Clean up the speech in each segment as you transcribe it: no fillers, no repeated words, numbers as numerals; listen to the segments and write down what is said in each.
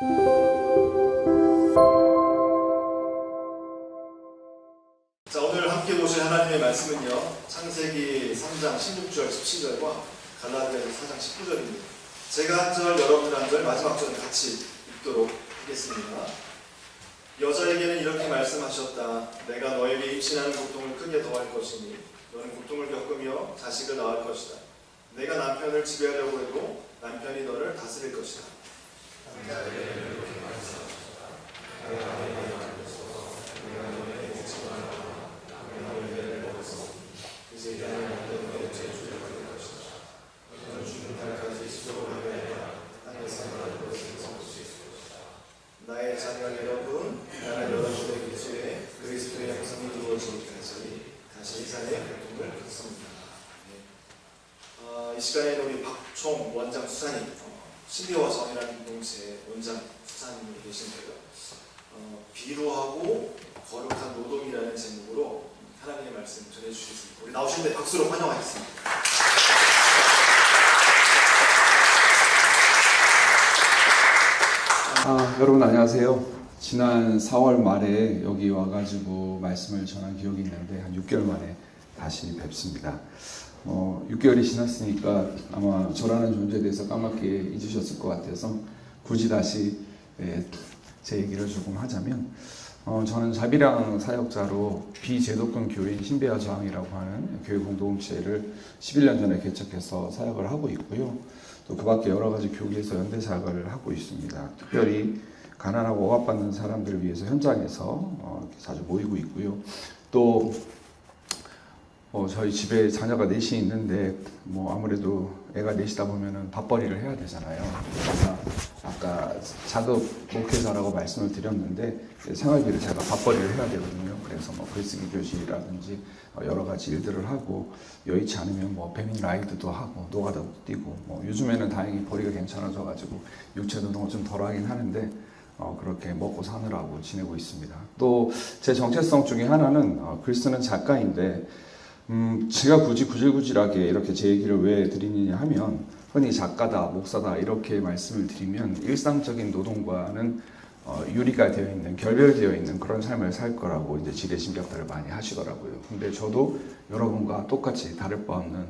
자, 오늘 함께 보실 하나님의 말씀은요, 창세기 3장 16절 17절과 갈라디아서 4장 19절입니다. 제가 한 절, 여러분 한 절, 마지막 절은 같이 읽도록 하겠습니다. 여자에게는 이렇게 말씀하셨다. 내가 너에게 임신하는 고통을 크게 더할 것이니 너는 고통을 겪으며 자식을 낳을 것이다. 내가 남편을 지배하려고 해도 남편이 너를 다스릴 것이다. 나의 자녀 여러분, 나는 여러분의 기초에 그리스도의 형상이 이루어지기까지 다시 이 산의 고통을 겪습니다. 이 시간에 우리 박총 원장 수사님, 신비와 정이라는 공동체의 원장 수사님이 계신데요. 비루하고 거룩한 노동이라는 제목으로 하나님의 말씀 전해주시겠습니다. 우리 나오시는데 박수로 환영하겠습니다. 여러분 안녕하세요. 지난 4월 말에 여기 와가지고 말씀을 전한 기억이 있는데 한 6개월 만에 다시 뵙습니다. 6개월이 지났으니까 아마 저라는 존재에 대해서 까맣게 잊으셨을 것 같아서 굳이 다시 제 얘기를 조금 하자면 저는 자비랑 사역자로 비제도권 교회인 신비와 저항이라고 하는 교회 공동체를 11년 전에 개척해서 사역을 하고 있고요. 또 그 밖에 여러 가지 교회에서 연대 사역을 하고 있습니다. 특별히 가난하고 억압받는 사람들을 위해서 현장에서 자주 모이고 있고요. 또 저희 집에 자녀가 넷이 있는데 아무래도 애가 넷이다 보면은 밥벌이를 해야 되잖아요. 그래서 아까 자급 목회자라고 말씀을 드렸는데 생활비를 제가 밥벌이를 해야 되거든요. 그래서 글쓰기 교실이라든지 여러 가지 일들을 하고 여의치 않으면 배민 라이드도 하고 노가다도 뛰고 요즘에는 다행히 벌이가 괜찮아져가지고 육체 노동을 좀 덜하긴 하는데 그렇게 먹고 사느라고 지내고 있습니다. 또 제 정체성 중에 하나는 글 쓰는 작가인데 제가 굳이 구질구질하게 이렇게 제 얘기를 왜 드리느냐 하면 흔히 작가다, 목사다 이렇게 말씀을 드리면 일상적인 노동과는 유리가 되어 있는, 결별되어 있는 그런 삶을 살 거라고 이제 지레심작들을 많이 하시더라고요. 근데 저도 여러분과 똑같이 다를 바 없는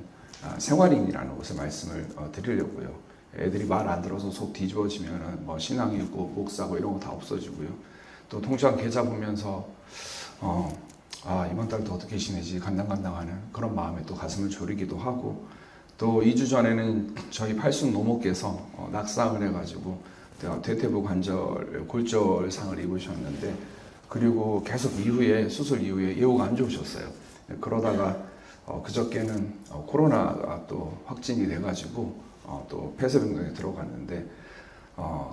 생활인이라는 것을 말씀을 드리려고요. 애들이 말 안 들어서 속 뒤집어지면은 신앙이고 목사고 이런 거 다 없어지고요. 또 통장 계좌 보면서 이번 달도 어떻게 지내지 간당간당하는 그런 마음에 또 가슴을 졸이기도 하고, 또 2주 전에는 저희 팔순 노모께서 낙상을 해가지고 대퇴부 관절 골절상을 입으셨는데, 그리고 계속 이후에 수술 이후에 예후가 안 좋으셨어요. 그러다가 그저께는 코로나가 또 확진이 돼가지고 또 폐쇄병동에 들어갔는데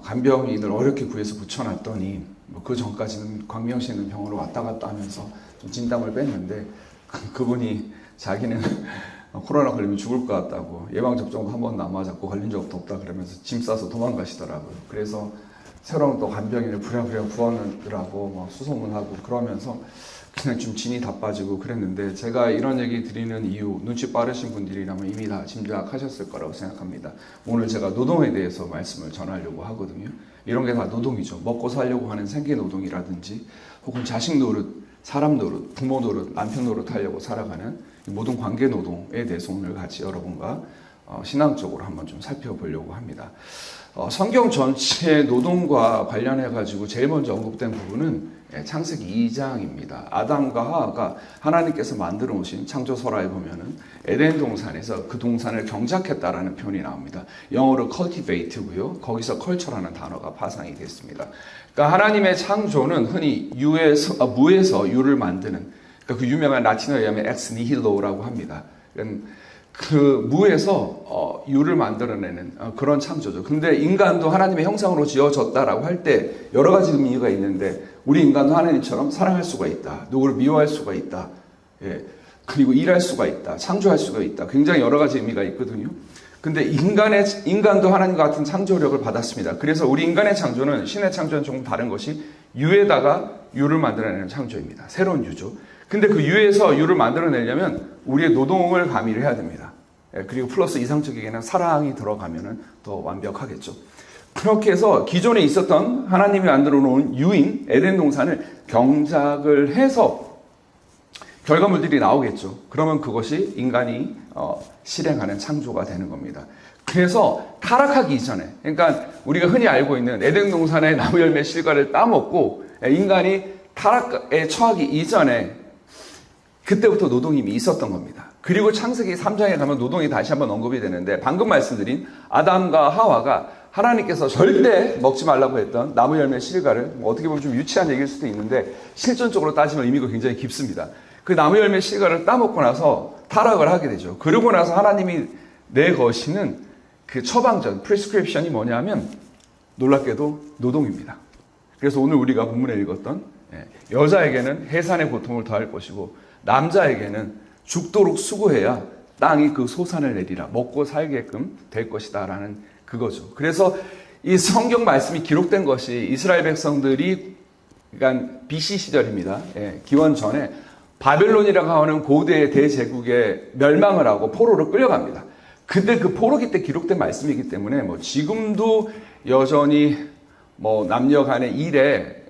간병인을 어렵게 구해서 붙여놨더니 그 전까지는 광명시에 있는 병원으로 왔다 갔다 하면서 좀 진땀을 뺐는데 그분이 자기는 코로나 걸리면 죽을 것 같다고 예방접종도 한 번도 안 맞았고 걸린 적도 없다 그러면서 짐 싸서 도망가시더라고요. 그래서 새로운 또 간병인을 부랴부랴 구하느라고 수소문하고 그러면서 그냥 좀 진이 다 빠지고 그랬는데, 제가 이런 얘기 드리는 이유, 눈치 빠르신 분들이라면 이미 다 짐작하셨을 거라고 생각합니다. 오늘 제가 노동에 대해서 말씀을 전하려고 하거든요. 이런 게 다 노동이죠. 먹고 살려고 하는 생계 노동이라든지 혹은 자식 노릇, 사람 노릇, 부모 노릇, 남편 노릇 하려고 살아가는 모든 관계 노동에 대해서 오늘 같이 여러분과 신앙적으로 한번 좀 살펴보려고 합니다. 성경 전체 노동과 관련해가지고 제일 먼저 언급된 부분은 창세기 2장입니다. 아담과 하와가 하나님께서 만들어 오신 창조설화에 보면은 에덴 동산에서 그 동산을 경작했다라는 표현이 나옵니다. 영어로 cultivate고요. 거기서 culture라는 단어가 파생이 됐습니다. 그러니까 하나님의 창조는 흔히 무에서 유를 만드는, 그러니까 그 유명한 라틴어에 의하면 ex nihillo라고 합니다. 그 무에서 유를 만들어내는 그런 창조죠. 근데 인간도 하나님의 형상으로 지어졌다라고 할 때 여러 가지 의미가 있는데, 우리 인간도 하나님처럼 사랑할 수가 있다, 누구를 미워할 수가 있다, 그리고 일할 수가 있다, 창조할 수가 있다, 굉장히 여러 가지 의미가 있거든요. 근데 인간도 하나님 같은 창조력을 받았습니다. 그래서 우리 인간의 창조는 신의 창조는 조금 다른 것이 유에다가 유를 만들어내는 창조입니다. 새로운 유죠. 근데 그 유에서 유를 만들어내려면 우리의 노동을 가미를 해야 됩니다. 그리고 플러스 이상적이게는 사랑이 들어가면 더 완벽하겠죠. 그렇게 해서 기존에 있었던 하나님이 만들어 놓은 유인 에덴 동산을 경작을 해서 결과물들이 나오겠죠. 그러면 그것이 인간이 실행하는 창조가 되는 겁니다. 그래서 타락하기 이전에, 그러니까 우리가 흔히 알고 있는 에덴 동산의 나무 열매 실과를 따먹고 인간이 타락에 처하기 이전에 그때부터 노동이 이미 있었던 겁니다. 그리고 창세기 3장에 가면 노동이 다시 한번 언급이 되는데, 방금 말씀드린 아담과 하와가 하나님께서 절대 먹지 말라고 했던 나무 열매 실과를, 어떻게 보면 좀 유치한 얘기일 수도 있는데 실존적으로 따지면 의미가 굉장히 깊습니다. 그 나무 열매 실과를 따먹고 나서 타락을 하게 되죠. 그러고 나서 하나님이 내거시는 그 처방전, 프리스크립션이 뭐냐면 놀랍게도 노동입니다. 그래서 오늘 우리가 본문에 읽었던 여자에게는 해산의 고통을 더할 것이고 남자에게는 죽도록 수고해야 땅이 그 소산을 내리라, 먹고 살게끔 될 것이다 라는 그거죠. 그래서 이 성경 말씀이 기록된 것이 이스라엘 백성들이, 그러니까 BC 시절입니다. 기원 전에 바벨론이라고 하는 고대의 대제국에 멸망을 하고 포로로 끌려갑니다. 근데 그 포로기 때 기록된 말씀이기 때문에 지금도 여전히 남녀 간의 일에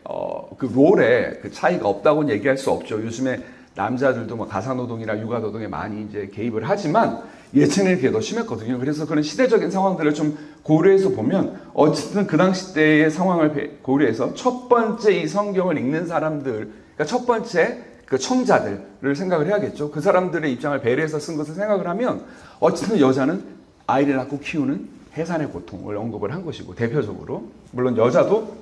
그 롤에 그 차이가 없다고는 얘기할 수 없죠. 요즘에 남자들도 가사노동이나 육아노동에 많이 이제 개입을 하지만 예전에는 그게 더 심했거든요. 그래서 그런 시대적인 상황들을 좀 고려해서 보면 어쨌든 그 당시 때의 상황을 고려해서 첫 번째 이 성경을 읽는 사람들, 그러니까 첫 번째 그 청자들을 생각을 해야겠죠. 그 사람들의 입장을 배려해서 쓴 것을 생각을 하면 어쨌든 여자는 아이를 낳고 키우는 해산의 고통을 언급을 한 것이고, 대표적으로 물론 여자도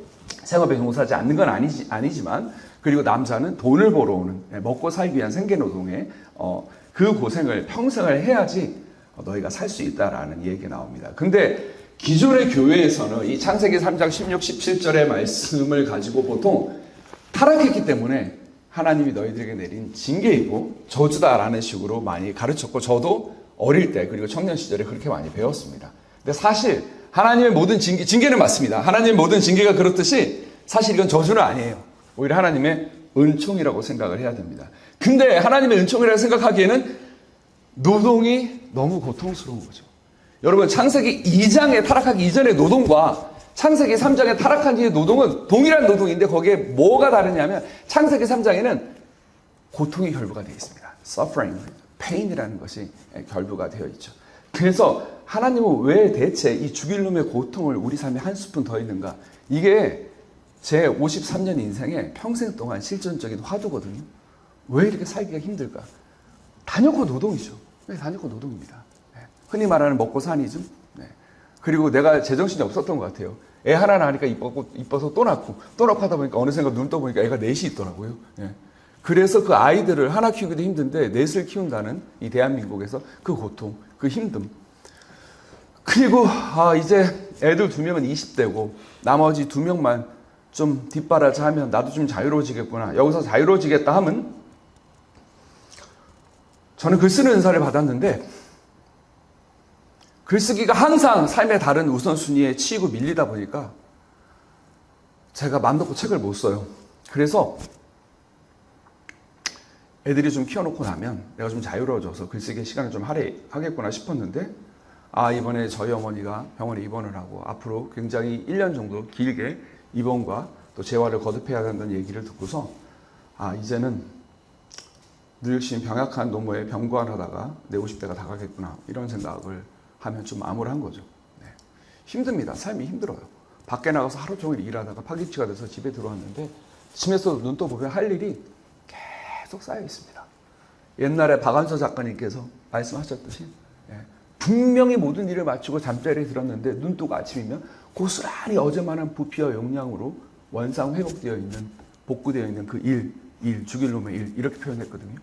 생업에 종사하지 않는 건 아니지만, 그리고 남자는 돈을 벌어오는, 먹고 살기 위한 생계노동에 그 고생을 평생을 해야지 너희가 살 수 있다라는 얘기가 나옵니다. 근데 기존의 교회에서는 이 창세기 3장 16, 17절의 말씀을 가지고 보통 타락했기 때문에 하나님이 너희들에게 내린 징계이고 저주다라는 식으로 많이 가르쳤고, 저도 어릴 때 그리고 청년 시절에 그렇게 많이 배웠습니다. 근데 사실 하나님의 모든 징계는 맞습니다. 하나님의 모든 징계가 그렇듯이 사실 이건 저주는 아니에요. 오히려 하나님의 은총이라고 생각을 해야 됩니다. 근데 하나님의 은총이라고 생각하기에는 노동이 너무 고통스러운 거죠. 여러분, 창세기 2장에 타락하기 이전의 노동과 창세기 3장에 타락한 뒤의 노동은 동일한 노동인데 거기에 뭐가 다르냐면, 창세기 3장에는 고통이 결부가 되어 있습니다. suffering, pain이라는 것이 결부가 되어 있죠. 그래서 하나님은 왜 대체 이 죽일 놈의 고통을 우리 삶에 한 스푼 더 있는가? 이게 제 53년 인생에 평생 동안 실존적인 화두거든요. 왜 이렇게 살기가 힘들까? 단연코 노동이죠. 단연코 노동입니다. 흔히 말하는 먹고 사니즘. 그리고 내가 제정신이 없었던 것 같아요. 애 하나 낳으니까 이뻐서 또 낳고 하다 보니까 어느샌가 눈 떠보니까 애가 넷이 있더라고요. 그래서 그 아이들을 하나 키우기도 힘든데 넷을 키운다는 이 대한민국에서 그 고통, 그 힘듦. 그리고 이제 애들 2명은 20대고 나머지 2명만 좀 뒷바라지 하면 나도 좀 자유로워지겠구나. 여기서 자유로워지겠다 하면, 저는 글 쓰는 은사를 받았는데 글쓰기가 항상 삶의 다른 우선순위에 치이고 밀리다 보니까 제가 맘 놓고 책을 못 써요. 그래서 애들이 좀 키워놓고 나면 내가 좀 자유로워져서 글쓰기에 시간을 좀 할애하겠구나 싶었는데, 이번에 저희 어머니가 병원에 입원을 하고 앞으로 굉장히 1년 정도 길게 입원과 또 재활을 거듭해야 한다는 얘기를 듣고서 이제는 늙으신 병약한 노모에 병관하다가 내 50대가 다 가겠구나, 이런 생각을 하면 좀 암울한 거죠. 힘듭니다. 삶이 힘들어요. 밖에 나가서 하루 종일 일하다가 파김치가 돼서 집에 들어왔는데 집에서 눈 떠보면 할 일이 계속 쌓여 있습니다. 옛날에 박완서 작가님께서 말씀하셨듯이 분명히 모든 일을 마치고 잠자리에 들었는데 눈 뜨고 아침이면 고스란히 어제만한 부피와 용량으로 원상 회복되어 있는, 복구되어 있는 그 일, 죽일 놈의 일, 이렇게 표현했거든요.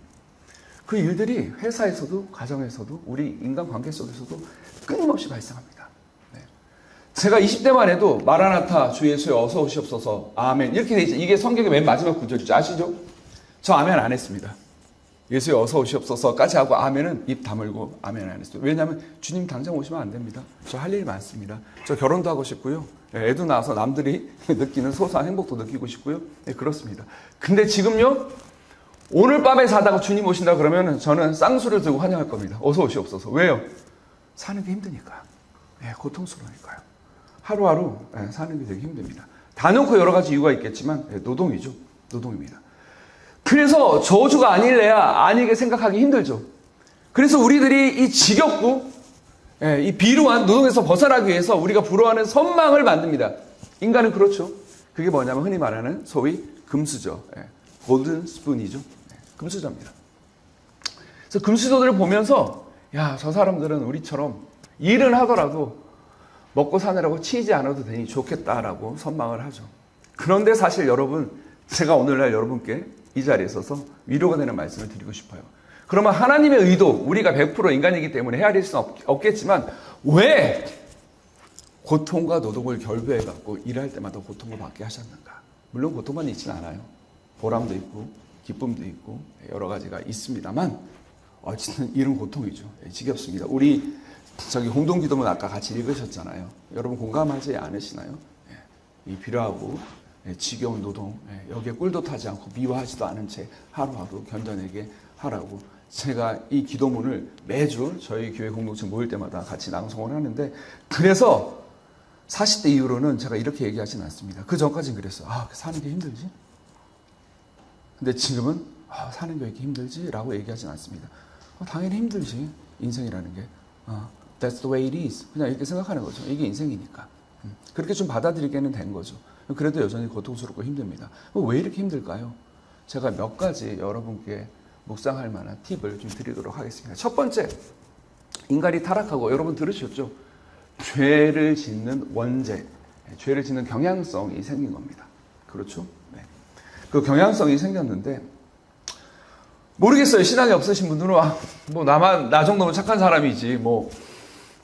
그 일들이 회사에서도 가정에서도 우리 인간관계 속에서도 끊임없이 발생합니다. 제가 20대만 해도 마라나타 주 예수여 어서 오시옵소서 아멘 이렇게 돼 있죠. 이게 성경의 맨 마지막 구절이죠. 아시죠? 저 아멘 안 했습니다. 예수여 어서 오시옵소서까지 하고 아멘은 입 다물고 아멘 안 했어요. 왜냐하면 주님 당장 오시면 안 됩니다. 저 할 일이 많습니다. 저 결혼도 하고 싶고요. 애도 낳아서 남들이 느끼는 소소한 행복도 느끼고 싶고요. 그렇습니다. 근데 지금요, 오늘 밤에 자다가 주님 오신다 그러면 저는 쌍수를 들고 환영할 겁니다. 어서 오시옵소서. 왜요? 사는 게 힘드니까요. 고통스러우니까요. 하루하루 사는 게 되게 힘듭니다. 다 놓고 여러 가지 이유가 있겠지만 노동이죠. 노동입니다. 그래서 저주가 아닐래야 아니게 생각하기 힘들죠. 그래서 우리들이 이 지겹고 이 비루한 노동에서 벗어나기 위해서 우리가 부러워하는 선망을 만듭니다. 인간은 그렇죠. 그게 뭐냐면 흔히 말하는 소위 금수저, 골든 스푼이죠. 금수저입니다. 그래서 금수저들을 보면서 야, 저 사람들은 우리처럼 일은 하더라도 먹고 사느라고 치이지 않아도 되니 좋겠다라고 선망을 하죠. 그런데 사실 여러분, 제가 오늘날 여러분께 이 자리에 서서 위로가 되는 말씀을 드리고 싶어요. 그러면 하나님의 의도, 우리가 100% 인간이기 때문에 헤아릴 수는 없겠지만 왜 고통과 노동을 결부해갖고 일할 때마다 고통을 받게 하셨는가? 물론 고통만 있지는 않아요. 보람도 있고 기쁨도 있고 여러 가지가 있습니다만 어쨌든 일은 고통이죠. 지겹습니다. 우리 공동기도문 아까 같이 읽으셨잖아요. 여러분 공감하지 않으시나요? 이 필요하고 지겨운 노동, 여기에 꿀도 타지 않고 미워하지도 않은 채 하루하루 견뎌내게 하라고 제가 이 기도문을 매주 저희 교회 공동체 모일 때마다 같이 낭송을 하는데, 그래서 40대 이후로는 제가 이렇게 얘기하지는 않습니다. 그 전까지는 그랬어요. 사는 게 힘들지? 근데 지금은 사는 게 왜 이렇게 힘들지? 라고 얘기하지는 않습니다. 당연히 힘들지. 인생이라는 게. That's the way it is. 그냥 이렇게 생각하는 거죠. 이게 인생이니까. 그렇게 좀 받아들이게는 된 거죠. 그래도 여전히 고통스럽고 힘듭니다. 왜 이렇게 힘들까요? 제가 몇 가지 여러분께 묵상할 만한 팁을 좀 드리도록 하겠습니다. 첫 번째, 인간이 타락하고 여러분 들으셨죠? 죄를 짓는 원죄, 죄를 짓는 경향성이 생긴 겁니다. 그렇죠? 네. 그 경향성이 생겼는데 모르겠어요. 신앙이 없으신 분들은 나 정도면 착한 사람이지 뭐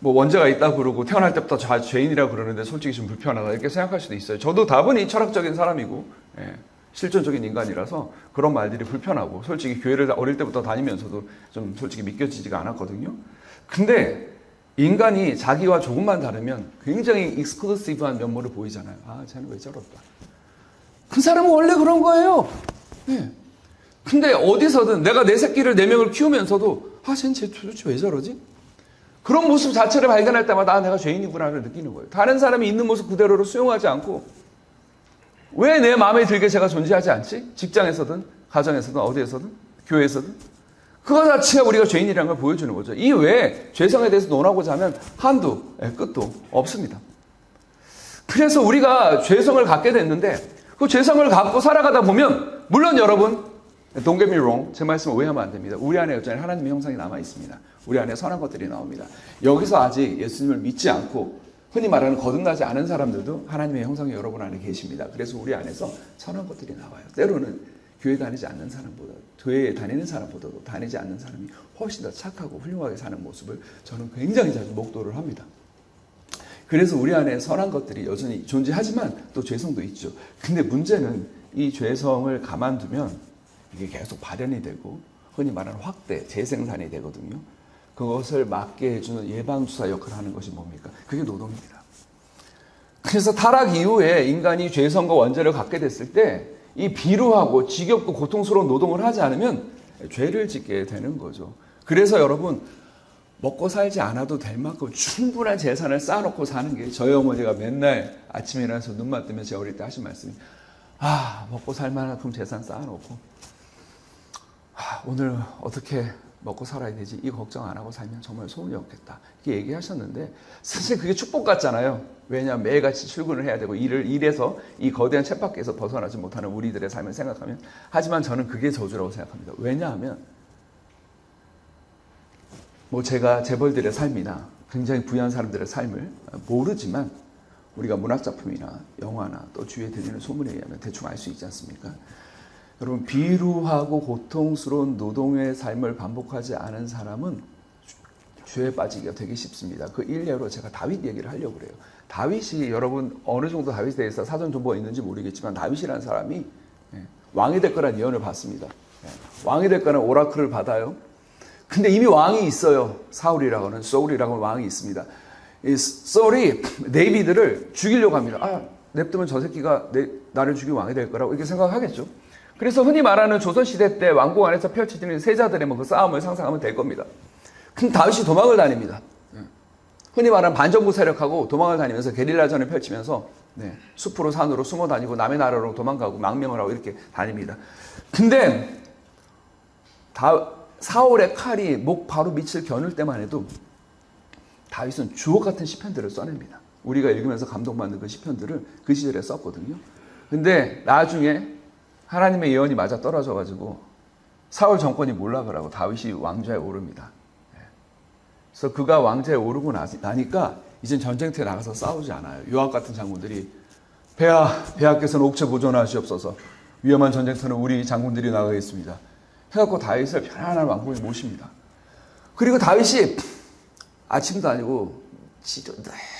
원죄가 있다고 그러고 태어날 때부터 죄인이라고 그러는데 솔직히 좀 불편하다 이렇게 생각할 수도 있어요. 저도 다분히 철학적인 사람이고 실존적인 인간이라서 그런 말들이 불편하고 솔직히 교회를 어릴 때부터 다니면서도 좀 솔직히 믿겨지지가 않았거든요. 근데 인간이 자기와 조금만 다르면 굉장히 익스클루시브한 면모를 보이잖아요. 쟤는 왜 저럴까? 그 사람은 원래 그런 거예요. 근데 어디서든 내가 내 새끼를 4명을 키우면서도 쟤는 도대체 왜 저러지? 그런 모습 자체를 발견할 때마다 내가 죄인이구나를 느끼는 거예요. 다른 사람이 있는 모습 그대로를 수용하지 않고 왜 내 마음에 들게 제가 존재하지 않지? 직장에서든 가정에서든 어디에서든 교회에서든 그거 자체가 우리가 죄인이라는 걸 보여주는 거죠. 이 외에 죄성에 대해서 논하고자 하면 한두 끝도 없습니다. 그래서 우리가 죄성을 갖게 됐는데 그 죄성을 갖고 살아가다 보면 물론 여러분 Don't get me wrong. 제 말씀을 오해하면 안 됩니다. 우리 안에 여전히 하나님의 형상이 남아 있습니다. 우리 안에 선한 것들이 나옵니다. 여기서 아직 예수님을 믿지 않고 흔히 말하는 거듭나지 않은 사람들도 하나님의 형상이 여러분 안에 계십니다. 그래서 우리 안에서 선한 것들이 나와요. 때로는 교회 다니지 않는 사람보다, 교회에 다니는 사람보다도 다니지 않는 사람이 훨씬 더 착하고 훌륭하게 사는 모습을 저는 굉장히 자주 목도를 합니다. 그래서 우리 안에 선한 것들이 여전히 존재하지만 또 죄성도 있죠. 근데 문제는 이 죄성을 가만두면 이게 계속 발현이 되고 흔히 말하는 확대, 재생산이 되거든요. 그것을 막게 해주는 예방주사 역할을 하는 것이 뭡니까? 그게 노동입니다. 그래서 타락 이후에 인간이 죄성과 원죄를 갖게 됐을 때 이 비루하고 지겹고 고통스러운 노동을 하지 않으면 죄를 짓게 되는 거죠. 그래서 여러분 먹고 살지 않아도 될 만큼 충분한 재산을 쌓아놓고 사는 게 저희 어머니가 맨날 아침에 일어나서 눈만 뜨면 제 어릴 때 하신 말씀이 먹고 살 만큼 재산 쌓아놓고 오늘 어떻게 먹고 살아야 되지? 이 걱정 안 하고 살면 정말 소원이 없겠다. 이렇게 얘기하셨는데 사실 그게 축복 같잖아요. 왜냐하면 매일같이 출근을 해야 되고 일에서 이 거대한 쳇바퀴에서 벗어나지 못하는 우리들의 삶을 생각하면 하지만 저는 그게 저주라고 생각합니다. 왜냐하면 제가 재벌들의 삶이나 굉장히 부유한 사람들의 삶을 모르지만 우리가 문학작품이나 영화나 또 주위에 들리는 소문에 의하면 대충 알 수 있지 않습니까? 여러분 비루하고 고통스러운 노동의 삶을 반복하지 않은 사람은 죄에 빠지기가 되게 쉽습니다. 그 일례로 제가 다윗 얘기를 하려고 그래요. 다윗이 여러분 어느 정도 다윗에 대해서 사전 정보가 있는지 모르겠지만 다윗이라는 사람이 왕이 될 거라는 예언을 받습니다. 왕이 될 거라는 오라클을 받아요. 근데 이미 왕이 있어요. 사울이라고 하는 소울이라고 하는 왕이 있습니다. 이 소울이 데이비드를 죽이려고 합니다. 냅두면 저 새끼가 나를 죽이고 왕이 될 거라고 이렇게 생각하겠죠. 그래서 흔히 말하는 조선시대 때 왕궁 안에서 펼쳐지는 세자들의 그 싸움을 상상하면 될 겁니다. 근데 다윗이 도망을 다닙니다. 흔히 말하는 반정부 세력하고 도망을 다니면서 게릴라전을 펼치면서 숲으로 산으로 숨어 다니고 남의 나라로 도망가고 망명을 하고 이렇게 다닙니다. 근데 사울의 칼이 목 바로 밑을 겨눌 때만 해도 다윗은 주옥 같은 시편들을 써냅니다. 우리가 읽으면서 감동받는 그 시편들을 그 시절에 썼거든요. 근데 나중에 하나님의 예언이 맞아 떨어져가지고 사울 정권이 몰락을 다윗이 왕좌에 오릅니다. 그래서 그가 왕좌에 오르고 나니까 이젠 전쟁터에 나가서 싸우지 않아요. 요압 같은 장군들이 배하께서는 옥체 보존하시옵소서, 위험한 전쟁터는 우리 장군들이 나가겠습니다 해갖고 다윗을 편안한 왕궁에 모십니다. 그리고 다윗이 아침도 아니고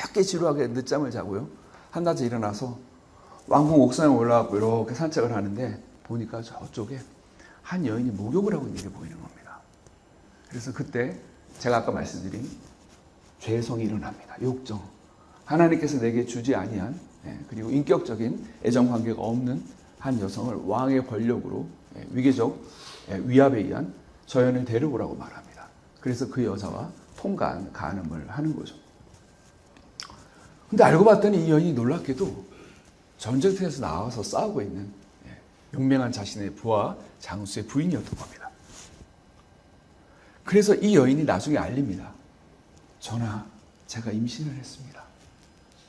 늦게 지루하게 늦잠을 자고요, 한낮에 일어나서 왕궁 옥상에 올라가고 이렇게 산책을 하는데 보니까 저쪽에 한 여인이 목욕을 하고 있는 게 보이는 겁니다. 그래서 그때 제가 아까 말씀드린 죄성이 일어납니다. 욕정. 하나님께서 내게 주지 아니한 그리고 인격적인 애정관계가 없는 한 여성을 왕의 권력으로 위계적 위압에 의한 저 여인을 데려오라고 말합니다. 그래서 그 여자와 간음을 하는 거죠. 근데 알고 봤더니 이 여인이 놀랍게도 전쟁터에서 나와서 싸우고 있는 용맹한 자신의 부하 장수의 부인이었던 겁니다. 그래서 이 여인이 나중에 알립니다. 전하, 제가 임신을 했습니다.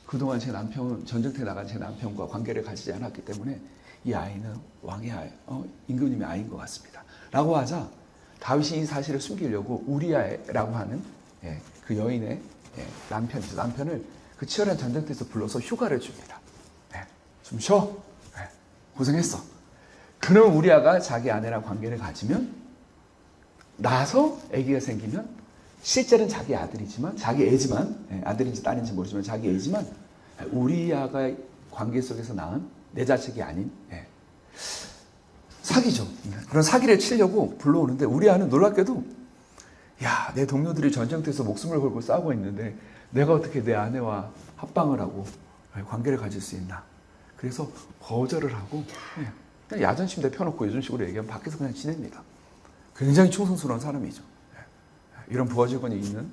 그동안 제 남편은 전쟁터에 나간 제 남편과 관계를 가지지 않았기 때문에 이 아이는 왕의 아이, 임금님의 아이인 것 같습니다 라고 하자 다윗이 이 사실을 숨기려고 우리아라고 하는 그 여인의 남편이죠. 남편을 그 치열한 전쟁터에서 불러서 휴가를 줍니다. 좀 쉬어. 고생했어. 그럼 우리아가 자기 아내랑 관계를 가지면 나서 아기가 생기면 실제는 자기 아들이지만, 자기 애지만, 아들인지 딸인지 모르지만 자기 애지만 우리아가 관계 속에서 낳은 내 자식이 아닌 사기죠. 그런 사기를 치려고 불러오는데 우리아는 놀랍게도 야, 내 동료들이 전쟁터에서 목숨을 걸고 싸우고 있는데 내가 어떻게 내 아내와 합방을 하고 관계를 가질 수 있나. 그래서 거절을 하고 그냥 야전 침대 펴놓고 요즘 식으로 얘기하면 밖에서 그냥 지냅니다. 굉장히 충성스러운 사람이죠. 이런 부하 직원이 있는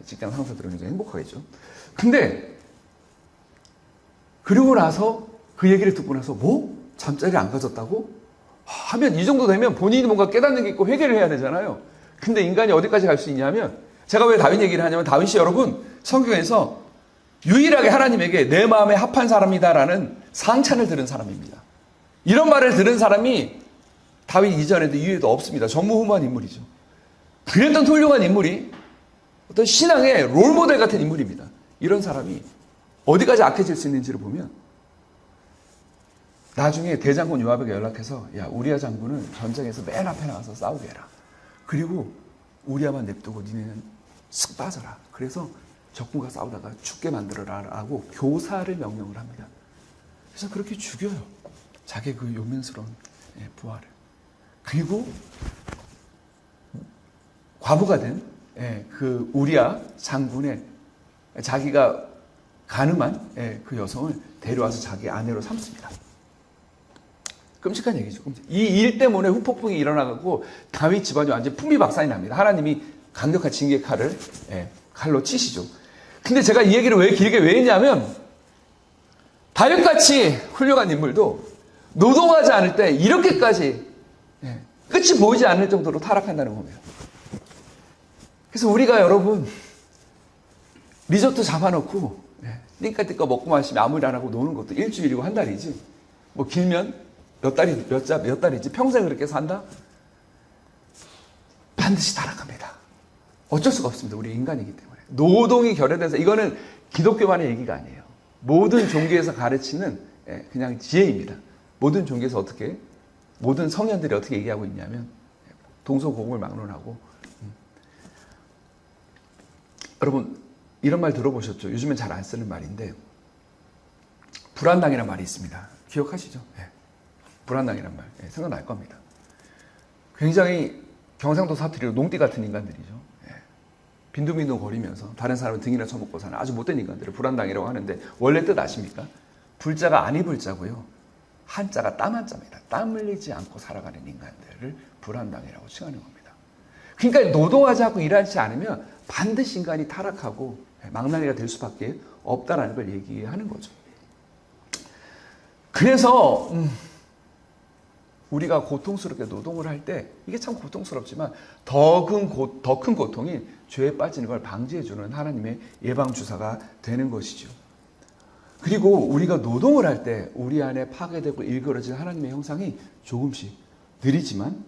직장 상사들은 굉장히 행복하겠죠. 근데 그리고 나서 그 얘기를 듣고 나서 뭐? 잠자리 안 가졌다고? 하면 이 정도 되면 본인이 뭔가 깨닫는 게 있고 회개를 해야 되잖아요. 근데 인간이 어디까지 갈 수 있냐면, 제가 왜 다윗 얘기를 하냐면 다윗이 여러분 성경에서 유일하게 하나님에게 내 마음에 합한 사람이다라는 상찬을 들은 사람입니다. 이런 말을 들은 사람이 다윗 이전에도 이후에도 없습니다. 전무후무한 인물이죠. 그랬던 훌륭한 인물이 어떤 신앙의 롤모델 같은 인물입니다. 이런 사람이 어디까지 악해질 수 있는지를 보면 나중에 대장군 요압에게 연락해서 야, 우리아 장군은 전쟁에서 맨 앞에 나가서 싸우게 해라. 그리고 우리아만 냅두고 니네는 쓱 빠져라. 그래서 적군과 싸우다가 죽게 만들어라 라고 교사를 명령을 합니다. 그래서 그렇게 죽여요. 자기 그 요민스러운 부하를. 그리고 과부가 된 그 우리아 장군의 자기가 간음한 그 여성을 데려와서 자기 아내로 삼습니다. 끔찍한 얘기죠. 이 일 때문에 후폭풍이 일어나고 다윗 집안이 완전 풍비박산이 납니다. 하나님이 강력한 징계 칼을 칼로 치시죠. 근데 제가 이 얘기를 왜 길게 왜 했냐면 다윗같이 훌륭한 인물도 노동하지 않을 때 이렇게까지 끝이 보이지 않을 정도로 타락한다는 겁니다. 그래서 우리가 여러분 리조트 잡아놓고 띵까띵까 먹고 마시면 아무 일 안 하고 노는 것도 일주일이고 한 달이지, 뭐 길면 몇 달이지 평생 그렇게 산다? 반드시 타락합니다. 어쩔 수가 없습니다. 우리 인간이기 때문에. 노동이 결여돼서, 이거는 기독교만의 얘기가 아니에요. 모든 종교에서 가르치는 그냥 지혜입니다. 모든 종교에서 어떻게, 모든 성현들이 어떻게 얘기하고 있냐면 동서고금을 막론하고 여러분 이런 말 들어보셨죠? 요즘엔 잘 안 쓰는 말인데 불안당이라는 말이 있습니다. 기억하시죠? 불안당이라는 말 생각날 겁니다. 굉장히 경상도 사투리로 농띠 같은 인간들이죠. 빈둥빈둥 거리면서 다른 사람을 등이나 쳐먹고 사는 아주 못된 인간들을 불안당이라고 하는데 원래 뜻 아십니까? 불자가 아니 불자고요. 한자가 땀 한자입니다. 땀 흘리지 않고 살아가는 인간들을 불안당이라고 칭하는 겁니다. 그러니까 노동하지 않고 일하지 않으면 반드시 인간이 타락하고 망나니가 될 수밖에 없다라는 걸 얘기하는 거죠. 그래서 우리가 고통스럽게 노동을 할 때 이게 참 고통스럽지만 더 큰 고통인 죄에 빠지는 걸 방지해주는 하나님의 예방주사가 되는 것이죠. 그리고 우리가 노동을 할 때 우리 안에 파괴되고 일그러진 하나님의 형상이 조금씩 느리지만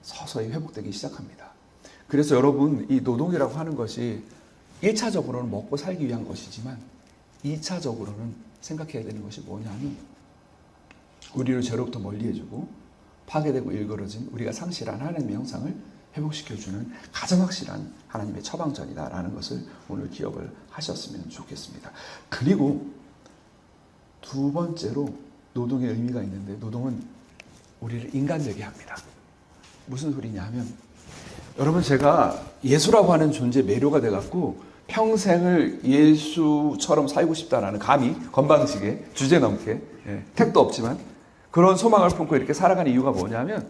서서히 회복되기 시작합니다. 그래서 여러분, 이 노동이라고 하는 것이 1차적으로는 먹고 살기 위한 것이지만 2차적으로는 생각해야 되는 것이 뭐냐면 우리를 죄로부터 멀리 해주고 파괴되고 일그러진 우리가 상실한 하나님의 형상을 회복시켜주는 가장 확실한 하나님의 처방전이다라는 것을 오늘 기억을 하셨으면 좋겠습니다. 그리고 두 번째로 노동의 의미가 있는데, 노동은 우리를 인간되게 합니다. 무슨 소리냐 하면, 여러분, 제가 예수라고 하는 존재에 매료가 돼갖고 평생을 예수처럼 살고 싶다라는 감히 건방지게 주제넘게 택도 없지만 그런 소망을 품고 이렇게 살아가는 이유가 뭐냐면,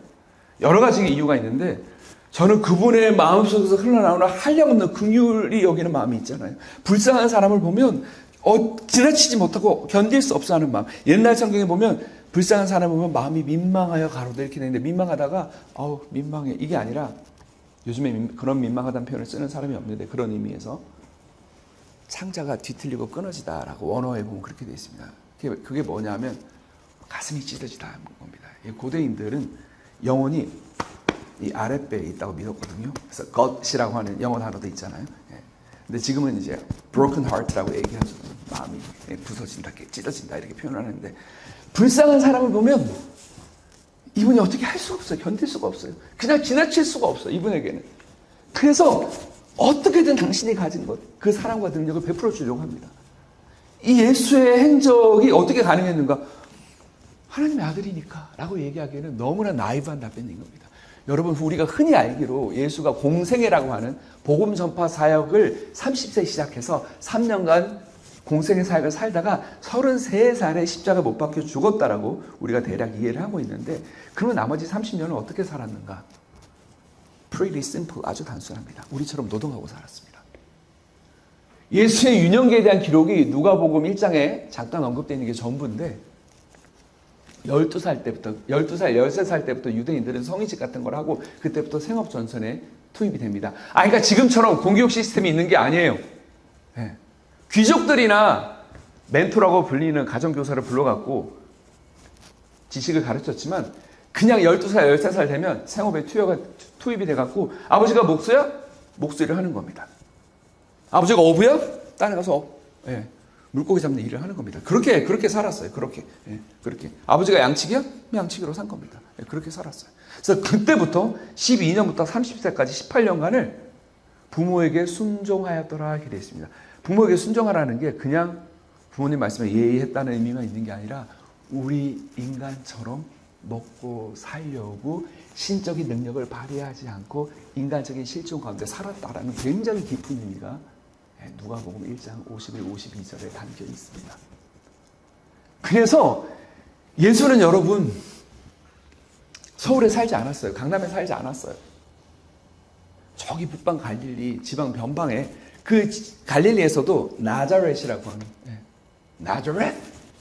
여러 가지 이유가 있는데, 저는 그분의 마음속에서 흘러나오는 한량없는 긍휼이 여기는 마음이 있잖아요. 불쌍한 사람을 보면 지나치지 못하고 견딜 수 없어 하는 마음. 옛날 성경에 보면 불쌍한 사람을 보면 마음이 민망하여 가로되 이렇게 되는데, 민망하다가 민망해 이게 아니라, 요즘에 그런 민망하다는 표현을 쓰는 사람이 없는데, 그런 의미에서 창자가 뒤틀리고 끊어지다라고 원어에 보면 그렇게 되어 있습니다. 그게 뭐냐면 가슴이 찢어지다 하는 겁니다. 고대인들은 영혼이 이 아랫배에 있다고 믿었거든요. 그래서 God이라고 하는 영어 단어도 있잖아요. 근데 지금은 이제 broken heart라고 얘기하죠. 마음이 부서진다, 찢어진다 이렇게 표현하는데, 불쌍한 사람을 보면 이분이 어떻게 할 수가 없어요. 견딜 수가 없어요. 그냥 지나칠 수가 없어요. 이분에게는. 그래서 어떻게든 당신이 가진 것, 그 사랑과 능력을 베풀어 주려고 합니다. 이 예수의 행적이 어떻게 가능했는가? 하나님의 아들이니까 라고 얘기하기에는 너무나 나이브한 답변인 겁니다. 여러분, 우리가 흔히 알기로 예수가 공생애라고 하는 복음 전파 사역을 30세 시작해서 3년간 공생애 사역을 살다가 33살에 십자가 못 박혀 죽었다라고 우리가 대략 이해를 하고 있는데, 그러면 나머지 30년을 어떻게 살았는가? Pretty simple, 아주 단순합니다. 우리처럼 노동하고 살았습니다. 예수의 유년기에 대한 기록이 누가복음 1장에 잠깐 언급되는 게 전부인데, 12살 때부터, 12살, 13살 때부터 유대인들은 성인식 같은 걸 하고 그때부터 생업 전선에 투입이 됩니다. 그러니까 지금처럼 공교육 시스템이 있는 게 아니에요. 귀족들이나 멘토라고 불리는 가정교사를 불러갖고 지식을 가르쳤지만, 그냥 12살, 13살 되면 생업에 투입이 돼갖고, 아버지가 목수야? 목수일을 하는 겁니다. 아버지가 어부야? 땅에 가서 물고기 잡는 일을 하는 겁니다. 그렇게 살았어요. 그렇게. 아버지가 양치기야? 양치기로 산 겁니다. 그렇게 살았어요. 그래서 그때부터 12년부터 30세까지 18년간을 부모에게 순종하였더라 이렇게 되어 있습니다. 부모에게 순종하라는 게 그냥 부모님 말씀에 예의했다는 의미만 있는 게 아니라, 우리 인간처럼 먹고 살려고 신적인 능력을 발휘하지 않고 인간적인 실존 가운데 살았다라는 굉장히 깊은 의미가 누가복음 1장 51, 52절에 담겨 있습니다. 그래서 예수는 여러분 서울에 살지 않았어요. 강남에 살지 않았어요. 저기 북방 갈릴리 지방 변방에, 그 갈릴리에서도 나자렛이라고 하는, 나자렛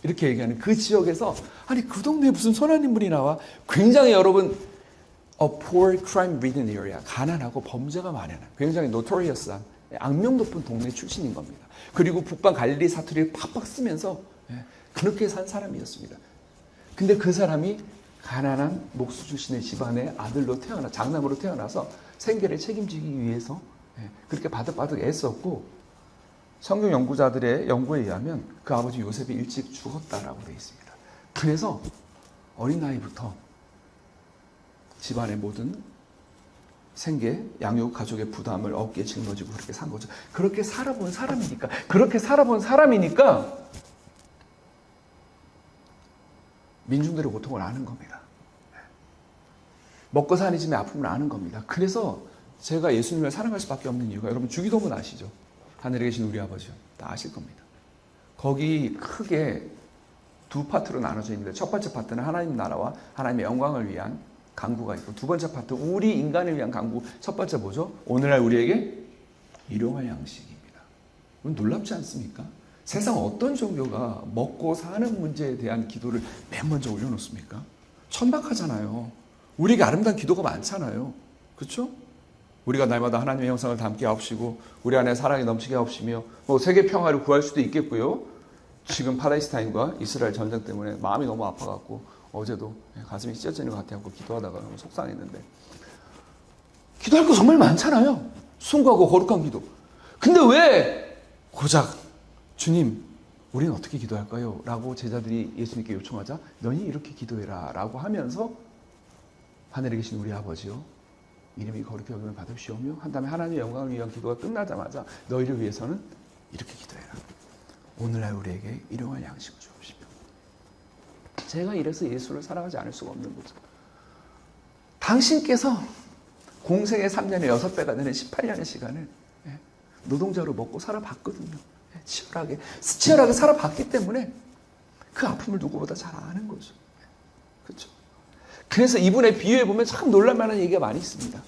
이렇게 얘기하는 그 지역에서, 아니 그 동네에 무슨 선한 인물이 나와? 굉장히 여러분 a poor crime ridden area, 가난하고 범죄가 많은 굉장히 notorious한 악명 높은 동네 출신인 겁니다. 그리고 북방 갈릴리 사투리를 팍팍 쓰면서 그렇게 산 사람이었습니다. 근데 그 사람이 가난한 목수 출신의 집안의 아들로 장남으로 태어나서 생계를 책임지기 위해서 그렇게 바득바득 애썼고, 성경 연구자들의 연구에 의하면 그 아버지 요셉이 일찍 죽었다라고 되어 있습니다. 그래서 어린 나이부터 집안의 모든 생계, 양육, 가족의 부담을 어깨에 짊어지고 그렇게 산 거죠. 그렇게 살아본 사람이니까 민중들의 고통을 아는 겁니다. 먹고 사는 집의 아픔을 아는 겁니다. 그래서 제가 예수님을 사랑할 수밖에 없는 이유가, 여러분 주기도문 아시죠? 하늘에 계신 우리 아버지요. 다 아실 겁니다. 거기 크게 두 파트로 나눠져 있는데, 첫 번째 파트는 하나님 나라와 하나님의 영광을 위한 간구가 있고, 두 번째 파트 우리 인간을 위한 간구. 첫 번째 뭐죠? 오늘날 우리에게 일용할 양식입니다. 놀랍지 않습니까? 세상 어떤 종교가 먹고 사는 문제에 대한 기도를 맨 먼저 올려놓습니까? 천박하잖아요. 우리에게 아름다운 기도가 많잖아요. 그렇죠? 우리가 날마다 하나님의 형상을 담게 하옵시고 우리 안에 사랑이 넘치게 하옵시며 뭐 세계 평화를 구할 수도 있겠고요. 지금 팔레스타인과 이스라엘 전쟁 때문에 마음이 너무 아파갖고 어제도 가슴이 찢어지는 것 같아서 기도하다가 너무 속상했는데 기도할 거 정말 많잖아요. 숭고하고 거룩한 기도. 근데 왜 고작 주님 우리는 어떻게 기도할까요? 라고 제자들이 예수님께 요청하자 너희 이렇게 기도해라 라고 하면서 하늘에 계신 우리 아버지요 이름이 거룩히 여김을 받으시오며 한 다음에 하나님의 영광을 위한 기도가 끝나자마자 너희를 위해서는 이렇게 기도해라. 오늘날 우리에게 일용할 양식을 주옵시며. 제가 이래서 예수를 사랑하지 않을 수가 없는 거죠. 당신께서 공생의 3년에 6배가 되는 18년의 시간을 노동자로 먹고 살아봤거든요. 치열하게 살아봤기 때문에 그 아픔을 누구보다 잘 아는 거죠. 그렇죠? 그래서 이분의 비유에 보면 참 놀랄만한 얘기가 많이 있습니다.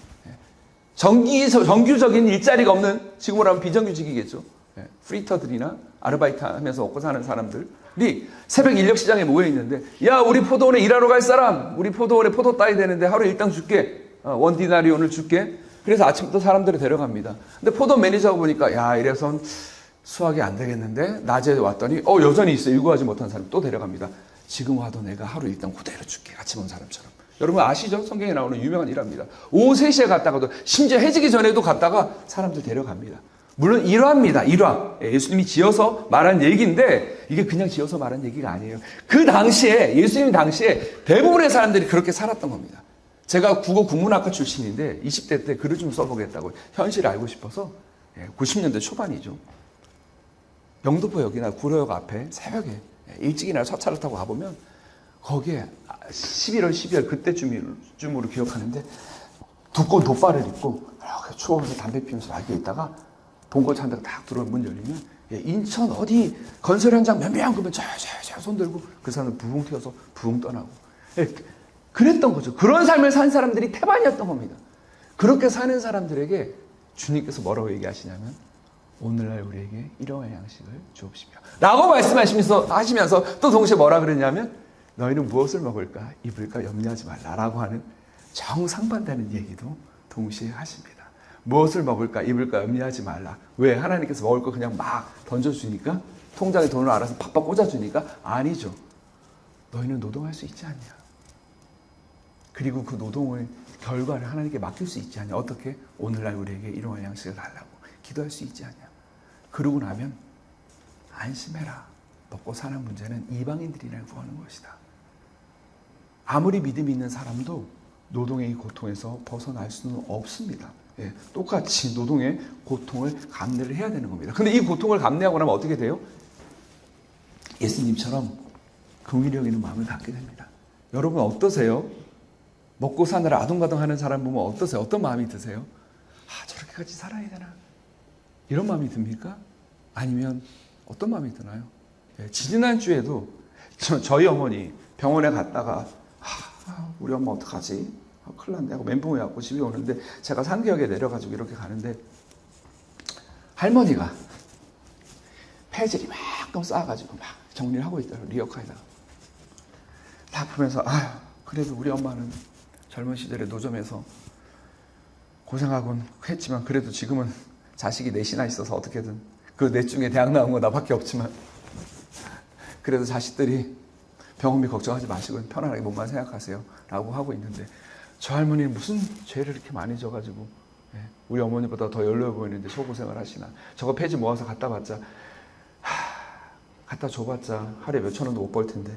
정규적인 일자리가 없는, 지금으로 하면 비정규직이겠죠. 프리터들이나 아르바이트 하면서 먹고 사는 사람들이 새벽 인력 시장에 모여 있는데, 야, 우리 포도원에 일하러 갈 사람, 우리 포도원에 포도 따야 되는데 하루 일당 줄게. 원디나리온을 줄게. 그래서 아침부터 사람들을 데려갑니다. 근데 포도 매니저가 보니까, 야, 이래선 수확이 안 되겠는데, 낮에 왔더니, 여전히 있어요. 일구하지 못한 사람 또 데려갑니다. 지금 와도 내가 하루 일당 그대로 줄게. 아침 온 사람처럼. 여러분 아시죠? 성경에 나오는 유명한 일화입니다. 오후 3시에 갔다가도, 심지어 해지기 전에도 갔다가 사람들 데려갑니다. 물론 일화입니다. 일화. 예수님이 지어서 말한 얘기인데 이게 그냥 지어서 말한 얘기가 아니에요. 그 당시에, 예수님 당시에 대부분의 사람들이 그렇게 살았던 겁니다. 제가 국어 국문학과 출신인데 20대 때 글을 좀 써보겠다고 현실을 알고 싶어서 90년대 초반이죠. 영등포역이나 구로역 앞에 새벽에 일찍이나 첫 차를 타고 가보면 거기에 11월, 12월 그때쯤으로 기억하는데 두꺼운 돗바를 입고 이렇게 추워서 담배 피우면서 날개 있다가 봉고차 한 대가 딱 들어오면 문 열리면 인천 어디 건설 현장 몇 명 그러면 저 손 들고 그 사람들 부흥 튀어서 부흥 떠나고 그랬던 거죠. 그런 삶을 산 사람들이 태반이었던 겁니다. 그렇게 사는 사람들에게 주님께서 뭐라고 얘기하시냐면 오늘날 우리에게 일용할 양식을 주옵시며 라고 말씀하시면서 또 동시에 뭐라 그러냐면 너희는 무엇을 먹을까 입을까 염려하지 말라라고 하는 정상반되는 얘기도 동시에 하십니다. 무엇을 먹을까 입을까 염려하지 말라. 왜? 하나님께서 먹을 거 그냥 막 던져주니까? 통장에 돈을 알아서 팍팍 꽂아주니까? 아니죠. 너희는 노동할 수 있지 않냐. 그리고 그 노동의 결과를 하나님께 맡길 수 있지 않냐. 어떻게? 오늘날 우리에게 일용할 양식을 달라고 기도할 수 있지 않냐. 그러고 나면 안심해라. 먹고 사는 문제는 이방인들이나 구하는 것이다. 아무리 믿음이 있는 사람도 노동의 고통에서 벗어날 수는 없습니다. 똑같이 노동의 고통을 감내를 해야 되는 겁니다. 근데 이 고통을 감내하고 나면 어떻게 돼요? 예수님처럼 긍휼히 여기는 마음을 갖게 됩니다. 여러분 어떠세요? 먹고 사느라 아둥바둥하는 사람 보면 어떠세요? 어떤 마음이 드세요? 저렇게까지 살아야 되나? 이런 마음이 듭니까? 아니면 어떤 마음이 드나요? 지난주에도 저희 어머니 병원에 갔다가 우리 엄마 어떡하지? 큰일 났네 하고 멘붕이 왔고 집에 오는데 제가 상계역에 내려가지고 이렇게 가는데 할머니가 폐질이 막끔 쌓아가지고 막 정리를 하고 있더라고요. 리어카에다가 딱 보면서 그래도 우리 엄마는 젊은 시절에 노점에서 고생하곤 했지만 그래도 지금은 자식이 넷이나 있어서 어떻게든 그 넷 중에 대학 나온 거 나밖에 없지만 그래도 자식들이 병원비 걱정하지 마시고 편안하게 몸만 생각하세요 라고 하고 있는데 저 할머니는 무슨 죄를 이렇게 많이 져가지고 우리 어머니보다 더 연로해 보이는데 소고생을 하시나. 저거 폐지 모아서 갖다 봤자 갖다 줘봤자 하루에 몇천 원도 못 벌 텐데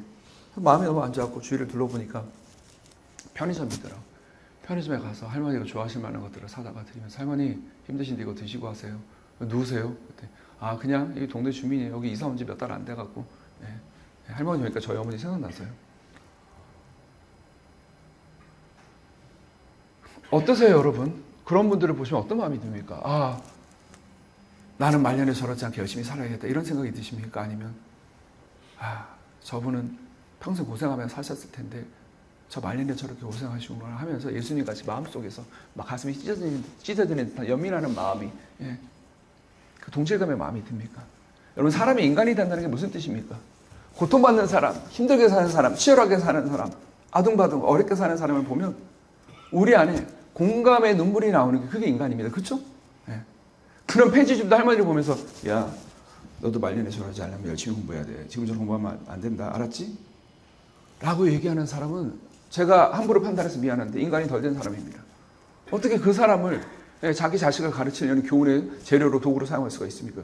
마음이 너무 안 좋았고 주위를 둘러보니까 편의점이더라고. 편의점에 가서 할머니가 좋아하실 만한 것들을 사다가 드리면서 할머니 힘드신데 이거 드시고 하세요. 누구세요? 그때 그냥 이 동네 주민이에요. 여기 이사 온 지 몇 달 안 돼갖고 할머니 보니까 저희 어머니 생각났어요. 어떠세요 여러분? 그런 분들을 보시면 어떤 마음이 듭니까? 나는 말년에 저렇지 않게 열심히 살아야겠다 이런 생각이 드십니까? 아니면 저분은 평생 고생하면서 사셨을 텐데 저 말년에 저렇게 고생하시구나 하면서 예수님같이 마음속에서 막 가슴이 찢어지는 듯한 연민하는 마음이 그 동질감의 마음이 듭니까? 여러분, 사람이 인간이 된다는 게 무슨 뜻입니까? 고통받는 사람, 힘들게 사는 사람, 치열하게 사는 사람, 아둥바둥 어렵게 사는 사람을 보면 우리 안에 공감의 눈물이 나오는 게 그게 인간입니다. 그렇죠? 네. 그런 폐지집도 할머니를 보면서 야, 너도 말년에 저러지 않으면 열심히 공부해야 돼. 지금처럼 공부하면 안 된다. 알았지? 라고 얘기하는 사람은 제가 함부로 판단해서 미안한데 인간이 덜 된 사람입니다. 어떻게 그 사람을 자기 자식을 가르치려는 교훈의 재료로 도구로 사용할 수가 있습니까?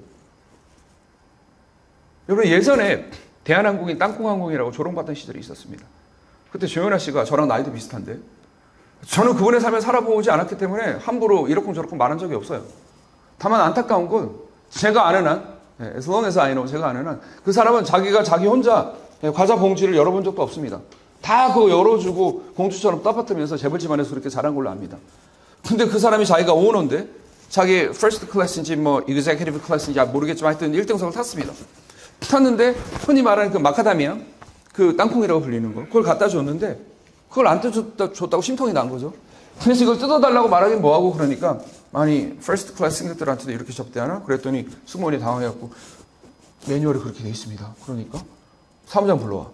여러분, 예전에 대한항공이 땅콩항공이라고 조롱받던 시절이 있었습니다. 그때 조연아 씨가 저랑 나이도 비슷한데 저는 그분의 삶을 살아보지 않았기 때문에 함부로 이러쿵저러쿵 말한 적이 없어요. 다만 안타까운 건 제가 아는 한, as long as I know, 제가 아는 한 그 사람은 자기가 자기 혼자 과자 봉지를 열어본 적도 없습니다. 다 그거 열어주고 공주처럼 떠받들면서 재벌 집안에서 그렇게 자란 걸로 압니다. 근데 그 사람이 자기가 오너인데 자기 first class인지 뭐 executive class인지 모르겠지만 하여튼 1등석을 탔습니다. 탔는데 흔히 말하는 그 마카다미아, 그 땅콩이라고 불리는 거, 그걸 갖다 줬는데 그걸 안 뜯어줬다고 심통이 난 거죠. 그래서 이걸 뜯어달라고 말하긴 뭐하고 그러니까 아니 first class 승객들한테도 이렇게 접대하나? 그랬더니 승무원이 당황해갖고 매뉴얼에 그렇게 돼 있습니다. 그러니까 사무장 불러와.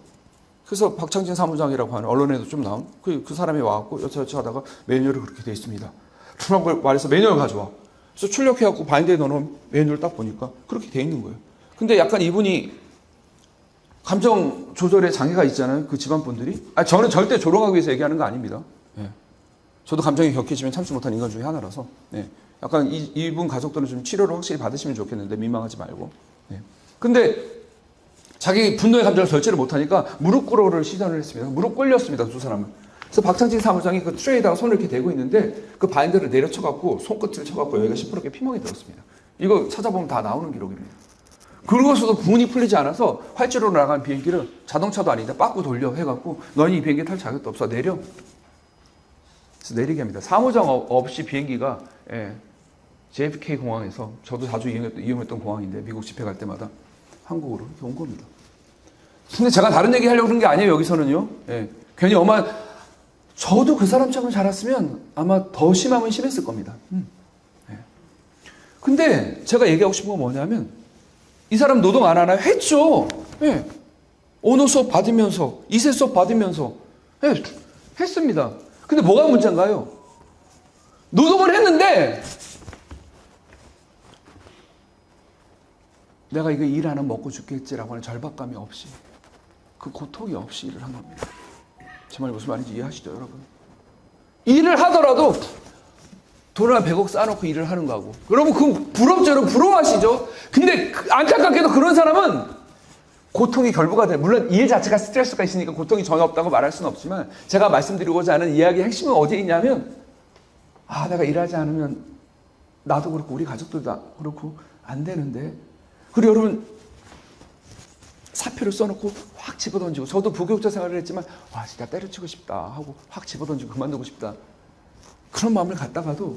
그래서 박창진 사무장이라고 하는 언론에도 좀 나온 그 사람이 와갖고 여차여차 하다가 매뉴얼이 그렇게 돼 있습니다. 그런 걸 말해서 매뉴얼 가져와. 그래서 출력해갖고 바인드에 넣어놓은 매뉴얼 딱 보니까 그렇게 돼 있는 거예요. 근데 약간 이분이 감정 조절에 장애가 있잖아요. 그 집안분들이. 저는 절대 조롱하기 위해서 얘기하는 거 아닙니다. 예. 저도 감정이 격해지면 참지 못한 인간 중에 하나라서. 예. 약간 이분 가족들은 좀 치료를 확실히 받으시면 좋겠는데 민망하지 말고. 예. 근데 자기 분노의 감정을 절제를 못하니까 무릎 꿇어를 시전을 했습니다. 무릎 꿇렸습니다. 두 사람은. 그래서 박창진 사무장이 그 트레이에다가 손을 이렇게 대고 있는데 그 바인더를 내려쳐갖고 손끝을 쳐갖고 여기가 시퍼렇게 피멍이 들었습니다. 이거 찾아보면 다 나오는 기록입니다. 그러고서도 부분이 풀리지 않아서 활주로로 나간 비행기를 자동차도 아닌데 빠꾸 돌려 해갖고 너는 이 비행기 탈 자격도 없어. 내려. 그래서 내리게 합니다. 사무장 없이 비행기가 JFK 공항에서 저도 자주 이용했던 공항인데 미국 집회 갈 때마다 한국으로 이렇게 온 겁니다. 근데 제가 다른 얘기 하려고 그런 게 아니에요. 여기서는요. 괜히 저도 그 사람처럼 자랐으면 아마 더 심하면 심했을 겁니다. 근데 제가 얘기하고 싶은 건 뭐냐면 이 사람 노동 안 하나요? 했죠. 언어 수업 받으면서 이세 수업 받으면서 했습니다. 근데 뭐가 문제인가요? 노동을 했는데 내가 이거 일 안 하면 먹고 죽겠지라고 하는 절박감이 없이 그 고통이 없이 일을 한 겁니다. 제 말이 무슨 말인지 이해하시죠, 여러분? 일을 하더라도 돈을 한 100억 쌓아놓고 일을 하는 거하고 여러분 그 부럽죠? 여러분 부러워하시죠? 근데 안타깝게도 그런 사람은 고통이 결부가 돼. 물론 일 자체가 스트레스가 있으니까 고통이 전혀 없다고 말할 수는 없지만 제가 말씀드리고자 하는 이야기의 핵심은 어디에 있냐면 내가 일하지 않으면 나도 그렇고 우리 가족들도 그렇고 안 되는데 그리고 여러분 사표를 써놓고 확 집어던지고 저도 부교육자 생활을 했지만 진짜 때려치고 싶다 하고 확 집어던지고 그만두고 싶다 그런 마음을 갖다가도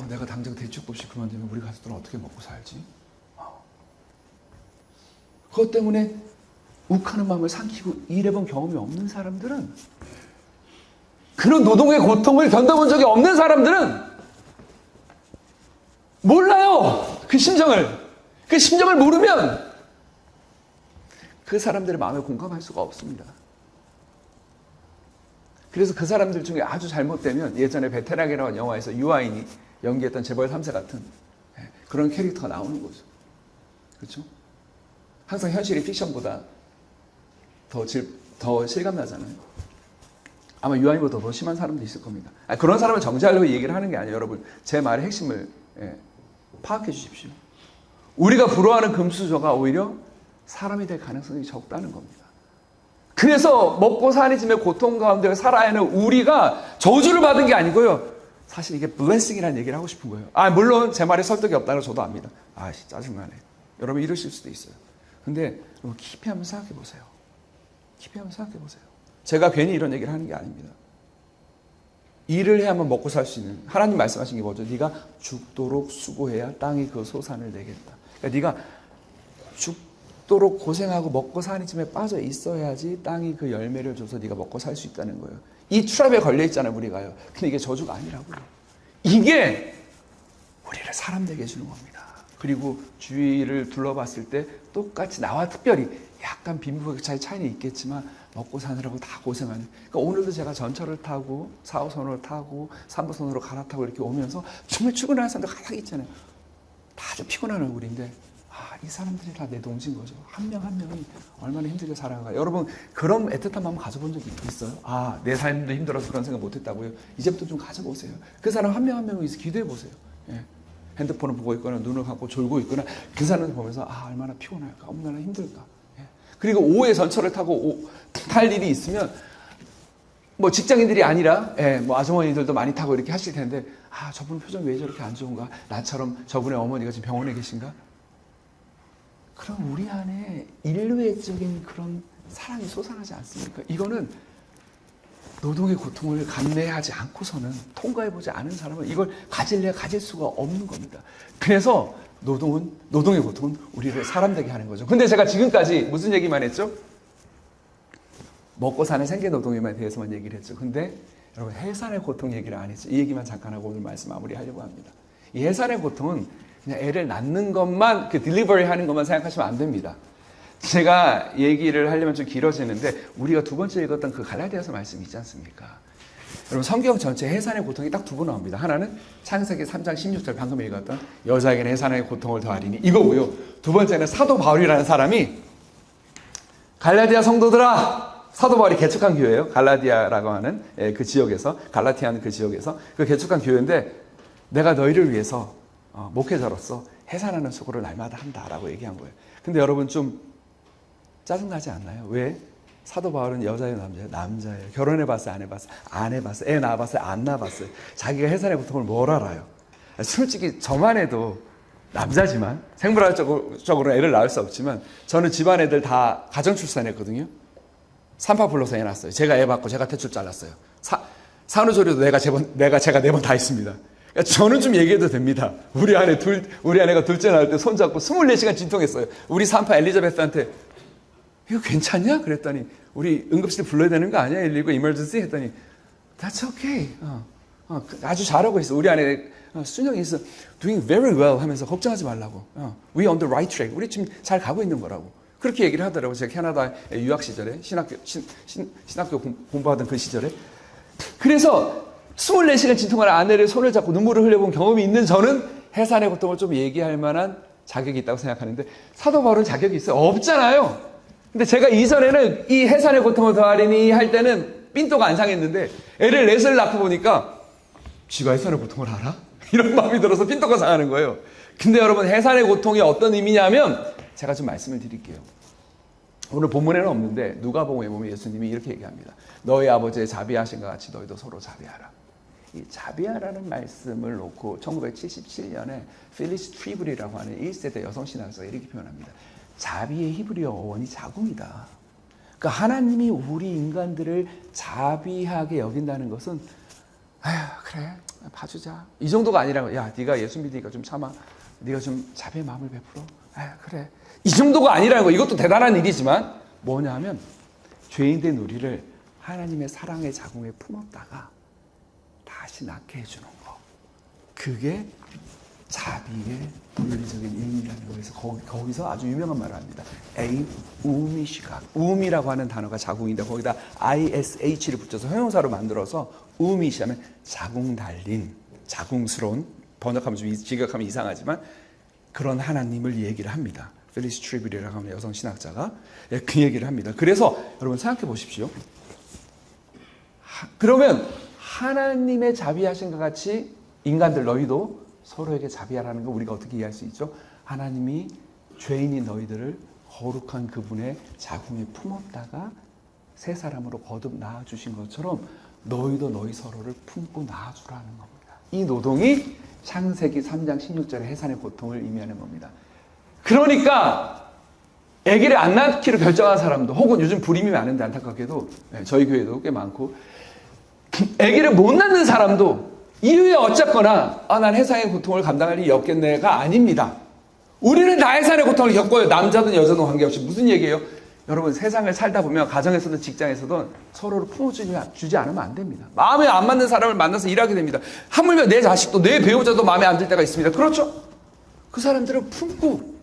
내가 당장 대책도 없이 그만두면 우리 가족들은 어떻게 먹고 살지? 그것 때문에 욱하는 마음을 삼키고 일해본 경험이 없는 사람들은 그런 노동의 고통을 견뎌본 적이 없는 사람들은 몰라요. 그 심정을 모르면 그 사람들의 마음에 공감할 수가 없습니다. 그래서 그 사람들 중에 아주 잘못되면 예전에 베테랑이라는 영화에서 유아인이 연기했던 재벌 3세 같은 그런 캐릭터가 나오는 거죠. 그렇죠? 항상 현실이 픽션보다 더 실감나잖아요. 아마 유아인보다 더 심한 사람도 있을 겁니다. 그런 사람을 정죄하려고 얘기를 하는 게 아니에요. 여러분 제 말의 핵심을 파악해 주십시오. 우리가 부러워하는 금수저가 오히려 사람이 될 가능성이 적다는 겁니다. 그래서 먹고 사는 짐의 고통 가운데 살아야 하는 우리가 저주를 받은 게 아니고요. 사실 이게 블레싱이라는 얘기를 하고 싶은 거예요. 물론 제 말에 설득이 없다는 걸 저도 압니다. 짜증나네. 여러분 이러실 수도 있어요. 근데 여러분 깊이 한번 생각해 보세요. 깊이 한번 생각해 보세요. 제가 괜히 이런 얘기를 하는 게 아닙니다. 일을 해야만 먹고 살 수 있는 하나님 말씀하신 게 뭐죠? 네가 죽도록 수고해야 땅이 그 소산을 내겠다. 그러니까 네가 죽도록 고생하고 먹고 사는 짐에 빠져 있어야지 땅이 그 열매를 줘서 네가 먹고 살 수 있다는 거예요. 이 트랩에 걸려 있잖아요, 우리가요. 근데 이게 저주가 아니라고요. 이게 우리를 사람 되게 해주는 겁니다. 그리고 주위를 둘러봤을 때 똑같이 나와 특별히 약간 빈부격차의 차이는 있겠지만 먹고 사느라고 다 고생하는. 그러니까 오늘도 제가 전철을 타고 4호선을 타고 3호선으로 갈아타고 이렇게 오면서 정말 출근하는 사람들 가닥 있잖아요. 다들 피곤한 얼굴인데 이 사람들이 다 내 동지인 거죠. 한 명 한 명이 얼마나 힘들게 살아가. 여러분 그런 애틋한 마음 가져본 적이 있어요? 내 삶도 힘들어서 그런 생각 못했다고요? 이제부터 좀 가져보세요. 그 사람 한 명 한 명을 위해서 기도해 보세요. 예. 핸드폰을 보고 있거나 눈을 감고 졸고 있거나 그 사람을 보면서 얼마나 피곤할까, 얼마나 힘들까. 예. 그리고 오후에 전철을 타고 탈 일이 있으면 뭐 직장인들이 아니라 뭐 아주머니들도 많이 타고 이렇게 하실 텐데 저분 표정 왜 저렇게 안 좋은가? 나처럼 저분의 어머니가 지금 병원에 계신가? 그럼 우리 안에 인류애적인 그런 사랑이 솟아나지 않습니까? 이거는 노동의 고통을 감내하지 않고서는 통과해보지 않은 사람은 이걸 가질래야 가질 수가 없는 겁니다. 그래서 노동의 고통은 우리를 사람 되게 하는 거죠. 근데 제가 지금까지 무슨 얘기만 했죠? 먹고 사는 생계노동에 대해서만 얘기를 했죠. 근데 여러분 해산의 고통 얘기를 안 했죠. 이 얘기만 잠깐 하고 오늘 말씀 마무리하려고 합니다. 이 해산의 고통은 그냥 애를 낳는 것만, 딜리버리 하는 것만 생각하시면 안 됩니다. 제가 얘기를 하려면 좀 길어지는데 우리가 두 번째 읽었던 그 갈라디아서 말씀이 있지 않습니까? 여러분 성경 전체 해산의 고통이 딱 두 번 나옵니다. 하나는 창세기 3장 16절 방금 읽었던 여자에게는 해산의 고통을 더하리니 이거고요. 두 번째는 사도 바울이라는 사람이 갈라디아 성도들아, 사도 바울이 개척한 교회예요. 갈라디아라고 하는 그 지역에서, 갈라티아는 그 지역에서 그 개척한 교회인데 내가 너희를 위해서 목회자로서 해산하는 수고를 날마다 한다라고 얘기한 거예요. 근데 여러분 좀 짜증나지 않나요? 왜? 사도 바울은 여자예요, 남자예요? 남자예요. 결혼해봤어요, 안 해봤어요? 안 해봤어요. 애 낳아봤어요, 안 낳아봤어요? 자기가 해산의 고통을 뭘 알아요? 솔직히 저만 해도 남자지만 생물학적으로 애를 낳을 수 없지만 저는 집안 애들 다 가정 출산했거든요. 산파 불러서 애 낳았어요. 제가 애 받고 제가 탯줄 잘랐어요. 산후조리도 제가 4번 다 했습니다. 그러니까 저는 좀 얘기해도 됩니다. 우리 아내가 둘째 낳을 때 손잡고 24시간 진통했어요. 우리 산파 엘리자베스한테 이거 괜찮냐? 그랬더니 우리 응급실 불러야 되는 거 아니야? 119 emergency 했더니 That's okay. 아주 잘하고 있어. 우리 아내 순영이 있어. Doing very well 하면서 걱정하지 말라고. We on the right track. 우리 지금 잘 가고 있는 거라고. 그렇게 얘기를 하더라고요. 제가 캐나다 유학 시절에 신학교 공부하던 그 시절에. 그래서 24시간 진통하는 아내를 손을 잡고 눈물을 흘려본 경험이 있는 저는 해산의 고통을 좀 얘기할 만한 자격이 있다고 생각하는데 사도 바울은 자격이 있어요? 없잖아요. 근데 제가 이전에는 이 해산의 고통을 더하리니 할 때는 삔또가 안 상했는데 애를 넷을 낳고 보니까 쥐가 해산의 고통을 알아? 이런 마음이 들어서 삔또가 상하는 거예요. 근데 여러분 해산의 고통이 어떤 의미냐면 제가 좀 말씀을 드릴게요. 오늘 본문에는 없는데 누가복음에 보면 예수님이 이렇게 얘기합니다. 너희 아버지의 자비하신 것 같이 너희도 서로 자비하라. 이 자비하라는 말씀을 놓고 1977년에 필리스 트리블이라고 하는 1세대 여성 신학자가 이렇게 표현합니다. 자비의 히브리어 어원이 자궁이다. 그러니까 하나님이 우리 인간들을 자비하게 여긴다는 것은 그래 봐주자 이 정도가 아니라 야 네가 예수 믿으니까 좀 참아. 네가 좀 자비의 마음을 베풀어. 그래 이 정도가 아니라는 거. 이것도 대단한 일이지만 뭐냐 하면 죄인된 우리를 하나님의 사랑의 자궁에 품었다가 다시 낳게 해주는 거. 그게 자비의 물리적인 의미라는 거에서 거기서 아주 유명한 말을 합니다. 우미시각. 우미라고 하는 단어가 자궁인데 거기다 ish를 붙여서 형용사로 만들어서 우미시하면 자궁 달린, 자궁스러운, 번역하면 좀 직역하면 이상하지만 그런 하나님을 얘기를 합니다. 필리스 트리블이라고 하는 여성 신학자가 그 얘기를 합니다. 그래서 여러분 생각해 보십시오. 그러면 하나님의 자비하신 것 같이 인간들 너희도 서로에게 자비하라는 거 우리가 어떻게 이해할 수 있죠? 하나님이 죄인인 너희들을 거룩한 그분의 자궁에 품었다가 새 사람으로 거듭 낳아주신 것처럼 너희도 너희 서로를 품고 낳아주라는 겁니다. 이 노동이 창세기 3장 16절의 해산의 고통을 의미하는 겁니다. 그러니까 아기를 안 낳기로 결정한 사람도 혹은 요즘 불임이 많은데 안타깝게도 저희 교회도 꽤 많고 아기를 못 낳는 사람도 이유에 어쨌거나 난 해산의 고통을 감당할 일이 없겠네가 아닙니다. 우리는 다 해산의 고통을 겪어요. 남자든 여자든 관계없이. 무슨 얘기예요? 여러분 세상을 살다 보면 가정에서든 직장에서든 서로를 품어주지 않으면 안 됩니다. 마음에 안 맞는 사람을 만나서 일하게 됩니다. 하물며 내 자식도 내 배우자도 마음에 안 들 때가 있습니다. 그렇죠? 그 사람들을 품고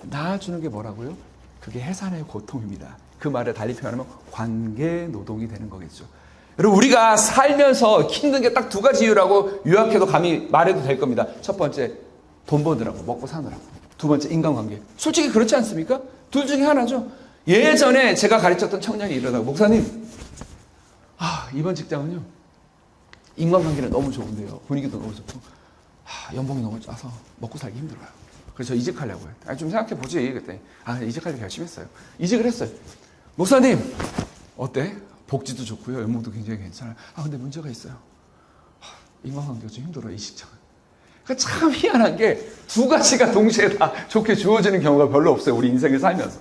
낳아주는 게 뭐라고요? 그게 해산의 고통입니다. 그 말을 달리 표현하면 관계 노동이 되는 거겠죠. 여러분, 우리가 살면서 힘든 게 딱 두 가지 이유라고 요약해도 감히 말해도 될 겁니다. 첫 번째, 돈 버느라고, 먹고 사느라고. 두 번째, 인간관계. 솔직히 그렇지 않습니까? 둘 중에 하나죠. 예전에 제가 가르쳤던 청년이 이러다가, 목사님, 이번 직장은요, 인간관계는 너무 좋은데요. 분위기도 너무 좋고, 연봉이 너무 짜서 먹고 살기 힘들어요. 그래서 이직하려고요. 좀 생각해보지. 그랬더니, 이직하려고 결심했어요. 이직을 했어요. 목사님, 어때? 복지도 좋고요. 연봉도 굉장히 괜찮아요. 근데 문제가 있어요. 인간관계가 좀 힘들어요, 이 직장은. 그러니까 참 희한한 게 두 가지가 동시에 다 좋게 주어지는 경우가 별로 없어요. 우리 인생을 살면서.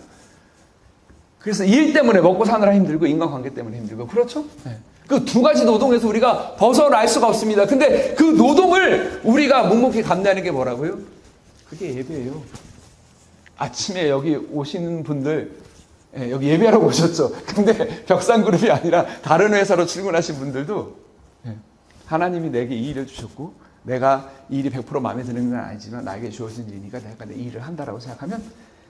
그래서 일 때문에 먹고 사느라 힘들고 인간관계 때문에 힘들고. 그렇죠? 네. 그 두 가지 노동에서 우리가 벗어날 수가 없습니다. 근데 그 노동을 우리가 묵묵히 감내하는 게 뭐라고요? 그게 예배예요. 아침에 여기 오시는 분들, 여기 예배하러 오셨죠. 근데 벽산그룹이 아니라 다른 회사로 출근하신 분들도 하나님이 내게 이 일을 주셨고 내가 이 일이 100% 마음에 드는 건 아니지만 나에게 주어진 일이니까 내가 내 일을 한다라고 생각하면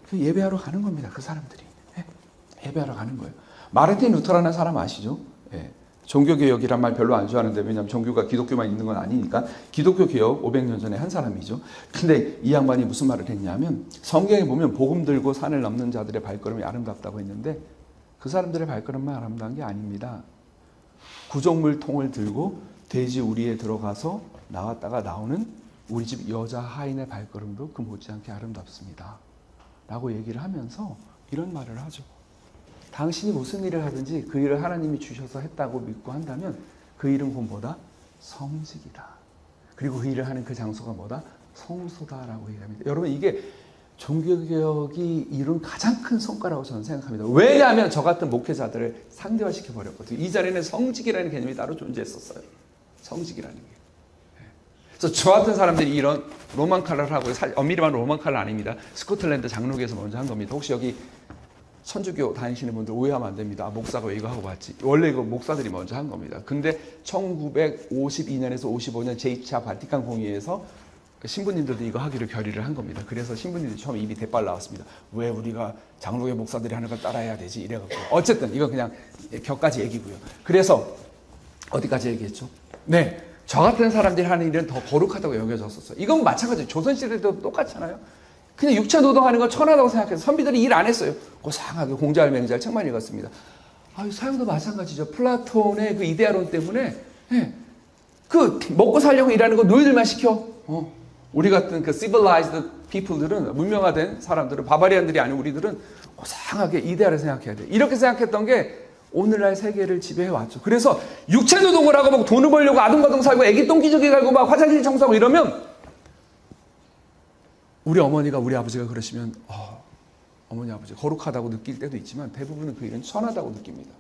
그 예배하러 가는 겁니다. 그 사람들이. 예배하러 가는 거예요. 마르틴 루터라는 사람 아시죠? 종교개혁이란 말 별로 안 좋아하는데, 왜냐하면 종교가 기독교만 있는 건 아니니까. 기독교 개혁 500년 전에 한 사람이죠. 근데 이 양반이 무슨 말을 했냐면, 성경에 보면 복음 들고 산을 넘는 자들의 발걸음이 아름답다고 했는데 그 사람들의 발걸음만 아름다운 게 아닙니다. 구정물 통을 들고 돼지 우리에 들어가서 나왔다가 나오는 우리 집 여자 하인의 발걸음도 그 못지않게 아름답습니다. 라고 얘기를 하면서 이런 말을 하죠. 당신이 무슨 일을 하든지 그 일을 하나님이 주셔서 했다고 믿고 한다면 그 일은 곧 뭐다? 성직이다. 그리고 그 일을 하는 그 장소가 뭐다? 성소다라고 얘기합니다. 여러분, 이게 종교개혁이 이룬 가장 큰 성과라고 저는 생각합니다. 왜냐하면 저 같은 목회자들을 상대화시켜 버렸거든요. 이 자리에는 성직이라는 개념이 따로 존재했었어요. 성직이라는 게. 그래서 저 같은 사람들이 이런 로만 칼라를 하고, 엄밀히 말하면 로만 칼라 아닙니다. 스코틀랜드 장로교에서 먼저 한 겁니다. 혹시 여기 천주교 다니시는 분들 오해하면 안 됩니다. 목사가 왜 이거 하고 왔지? 원래 이거 목사들이 먼저 한 겁니다. 근데 1952년에서 55년 제2차 바티칸 공의회에서 신부님들도 이거 하기로 결의를 한 겁니다. 그래서 신부님들이 처음 입이 대빨 나왔습니다. 왜 우리가 장로교 목사들이 하는 걸 따라해야 되지? 이래갖고. 어쨌든 이건 그냥 격까지 얘기고요. 그래서 어디까지 얘기했죠? 네, 저 같은 사람들이 하는 일은 더 거룩하다고 여겨졌었어요. 이건 마찬가지예요. 조선시대도 똑같잖아요. 그냥 육체 노동하는 건 천하다고 생각해서 선비들이 일 안 했어요. 고상하게 공자를 맹자를 책만 읽었습니다. 사용도 마찬가지죠. 플라톤의 그 이데아론 때문에 그 먹고 살려고 일하는 거 노예들만 시켜. 우리 같은 그 civilized people들은, 문명화된 사람들은, 바바리안들이 아닌 우리들은 고상하게 이데아를 생각해야 돼. 이렇게 생각했던 게 오늘날 세계를 지배해 왔죠. 그래서 육체 노동을 하고 막 돈을 벌려고 아둥바둥 살고 애기 똥기저귀 갈고 막 화장실 청소하고 이러면, 우리 어머니가 우리 아버지가 그러시면 어머니 아버지 거룩하다고 느낄 때도 있지만 대부분은 그 일은 천하다고 느낍니다.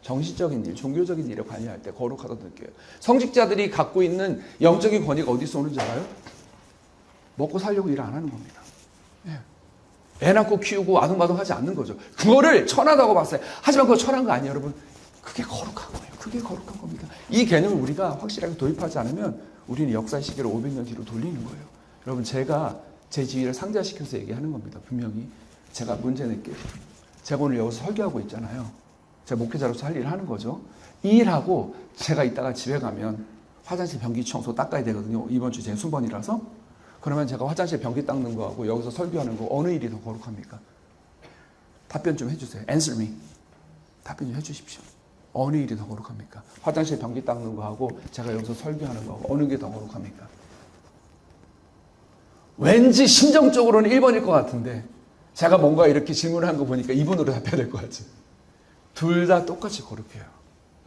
정신적인 일, 종교적인 일에 관여할 때 거룩하다고 느껴요. 성직자들이 갖고 있는 영적인 권위가 어디서 오는지 알아요? 먹고 살려고 일 안 하는 겁니다. 애 낳고 키우고 아둥바둥 하지 않는 거죠. 그거를 천하다고 봤어요. 하지만 그거 천한 거 아니에요, 여러분. 그게 거룩한 거예요. 그게 거룩한 겁니다. 이 개념을 우리가 확실하게 도입하지 않으면 우리는 역사의 시계를 500년 뒤로 돌리는 거예요. 여러분, 제가 제 지위를 상대시켜서 얘기하는 겁니다. 분명히 제가 문제 낼게요. 제가 오늘 여기서 설교하고 있잖아요. 제가 목회자로서 할 일을 하는 거죠. 이 일하고 제가 이따가 집에 가면 화장실 변기 청소 닦아야 되거든요. 이번 주 제 순번이라서. 그러면 제가 화장실 변기 닦는 거하고 여기서 설교하는 거 어느 일이 더 거룩합니까? 답변 좀 해주세요. Answer me. 답변 좀 해주십시오. 어느 일이 더 거룩합니까? 화장실 변기 닦는 거하고 제가 여기서 설교하는 거하고 어느 게 더 거룩합니까? 왠지 심정적으로는 1번일 것 같은데 제가 뭔가 이렇게 질문을 한 거 보니까 2번으로 답해야 될 것 같죠. 둘 다 똑같이 거룩해요.